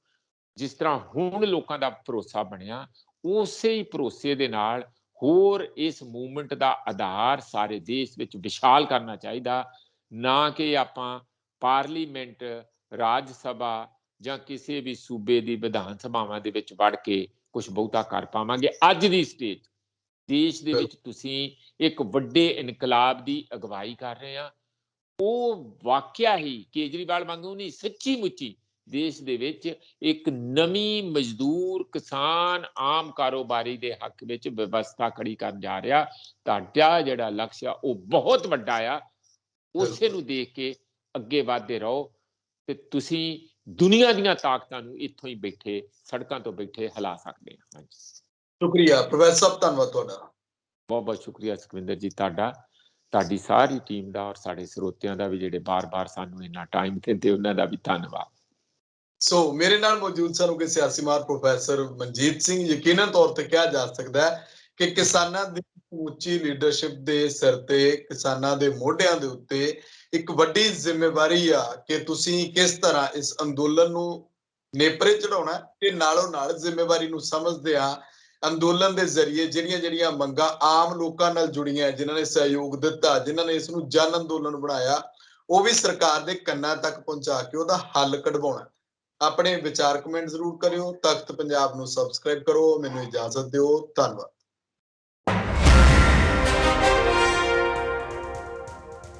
ਜਿਸ ਤਰ੍ਹਾਂ ਹੁਣ ਲੋਕਾਂ ਦਾ ਭਰੋਸਾ ਬਣਿਆ, ਉਸੇ ਹੀ ਭਰੋਸੇ ਦੇ ਨਾਲ ਹੋਰ ਇਸ ਮੂਵਮੈਂਟ ਦਾ ਆਧਾਰ ਸਾਰੇ ਦੇਸ਼ ਵਿੱਚ ਵਿਸ਼ਾਲ ਕਰਨਾ ਚਾਹੀਦਾ, ਨਾ ਕਿ ਆਪਾਂ ਪਾਰਲੀਮੈਂਟ, ਰਾਜ ਸਭਾ ਜਾਂ ਕਿਸੇ ਵੀ ਸੂਬੇ ਦੀ ਵਿਧਾਨ ਸਭਾਵਾਂ ਦੇ ਵਿੱਚ ਵੜ ਕੇ ਕੁਝ ਬਹੁਤਾ ਕਰ ਪਾਵਾਂਗੇ। ਅੱਜ ਦੀ ਸਟੇਜ ਦੇਸ਼ ਦੇ ਵਿੱਚ ਤੁਸੀਂ ਇੱਕ ਵੱਡੇ ਇਨਕਲਾਬ ਦੀ ਅਗਵਾਈ ਕਰ ਰਹੇ ਆ। ਉਹ ਵਾਕਿਆ ਹੀ ਕੇਜਰੀਵਾਲ ਵਾਂਗੂ ਨਹੀਂ, ਸੱਚੀ ਮੁੱਚੀ ਦੇਸ਼ ਦੇ ਵਿੱਚ ਇੱਕ ਨਵੀਂ ਮਜ਼ਦੂਰ, ਕਿਸਾਨ, ਆਮ ਕਾਰੋਬਾਰੀ ਦੇ ਹੱਕ ਵਿੱਚ ਵਿਵਸਥਾ ਖੜੀ ਕਰਨ ਜਾ ਰਿਹਾ। ਤੁਹਾਡਾ ਜਿਹੜਾ ਲਕਸ਼ ਆ ਉਹ ਬਹੁਤ ਵੱਡਾ ਆ, ਉਸੇ ਨੂੰ ਦੇਖ ਕੇ ਅੱਗੇ ਵਧਦੇ ਰਹੋ, ਤੇ ਤੁਸੀਂ ਦੁਨੀਆ ਦੀਆਂ ਤਾਕਤਾਂ ਨੂੰ ਇੱਥੋਂ ਹੀ ਬੈਠੇ, ਸੜਕਾਂ ਤੋਂ ਬੈਠੇ ਹਿਲਾ ਸਕਦੇ ਆ। ਹਾਂਜੀ, ਸ਼ੁਕਰੀਆ ਪ੍ਰੋਫੈਸਰ ਸਾਹਿਬ, ਧੰਨਵਾਦ ਤੁਹਾਡਾ। ਬਹੁਤ ਬਹੁਤ ਸ਼ੁਕਰੀਆ ਸੁਖਵਿੰਦਰ ਜੀ ਤੁਹਾਡਾ, ਤੁਹਾਡੀ ਸਾਰੀ ਟੀਮ ਦਾ, ਔਰ ਸਾਡੇ ਸਰੋਤਿਆਂ ਦਾ ਵੀ ਜਿਹੜੇ ਬਾਰ-ਬਾਰ ਸਾਨੂੰ ਇੰਨਾ ਟਾਈਮ ਦਿੰਦੇ, ਉਹਨਾਂ ਦਾ ਵੀ ਧੰਨਵਾਦ। ਸੋ ਮੇਰੇ ਨਾਲ ਮੌਜੂਦ ਸਨ ਕਿ ਸਿਆਸੀ ਮਾਹਰ ਪ੍ਰੋਫੈਸਰ ਮਨਜੀਤ ਸਿੰਘ। ਯਕੀਨਨ ਤੌਰ ਤੇ ਕਿਹਾ ਜਾ ਸਕਦਾ ਹੈ ਕਿ ਕਿਸਾਨਾਂ ਦੀ ਉੱਚੀ ਲੀਡਰਸ਼ਿਪ ਦੇ ਸਿਰ ਤੇ, ਕਿਸਾਨਾਂ ਦੇ ਮੋਢਿਆਂ ਦੇ ਉੱਤੇ ਇੱਕ ਵੱਡੀ ਜ਼ਿੰਮੇਵਾਰੀ ਆ ਕਿ ਤੁਸੀਂ ਕਿਸ ਤਰ੍ਹਾਂ ਇਸ ਅੰਦੋਲਨ ਨੂੰ ਨੇਪਰੇ ਚੜਾਉਣਾ, ਤੇ ਨਾਲੋਂ ਨਾਲ ਜ਼ਿੰਮੇਵਾਰੀ ਨੂੰ ਸਮਝਦੇ ਆ ਅੰਦੋਲਨ ਦੇ ਜ਼ਰੀਏ ਜਿਹੜੀਆਂ ਮੰਗਾਂ ਆਮ ਲੋਕਾਂ ਨਾਲ ਜੁੜੀਆਂ, ਜਿਨ੍ਹਾਂ ਨੇ ਸਹਿਯੋਗ ਦਿੱਤਾ, ਜਿਨ੍ਹਾਂ ਨੇ ਇਸ ਨੂੰ ਜਨ ਅੰਦੋਲਨ ਬਣਾਇਆ, ਉਹ ਵੀ ਸਰਕਾਰ ਦੇ ਕੰਨਾਂ ਤੱਕ ਪਹੁੰਚਾ ਕੇ ਉਹਦਾ ਹੱਲ ਕਢਵਾਉਣਾ। ਆਪਣੇ ਵਿਚਾਰ ਕਮੈਂਟ ਜ਼ਰੂਰ ਕਰਿਓ। ਤਖਤ ਪੰਜਾਬ ਨੂੰ ਸਬਸਕ੍ਰਾਈਬ ਕਰੋ। ਮੈਨੂੰ ਇਜਾਜ਼ਤ ਦਿਓ। ਧੰਨਵਾਦ।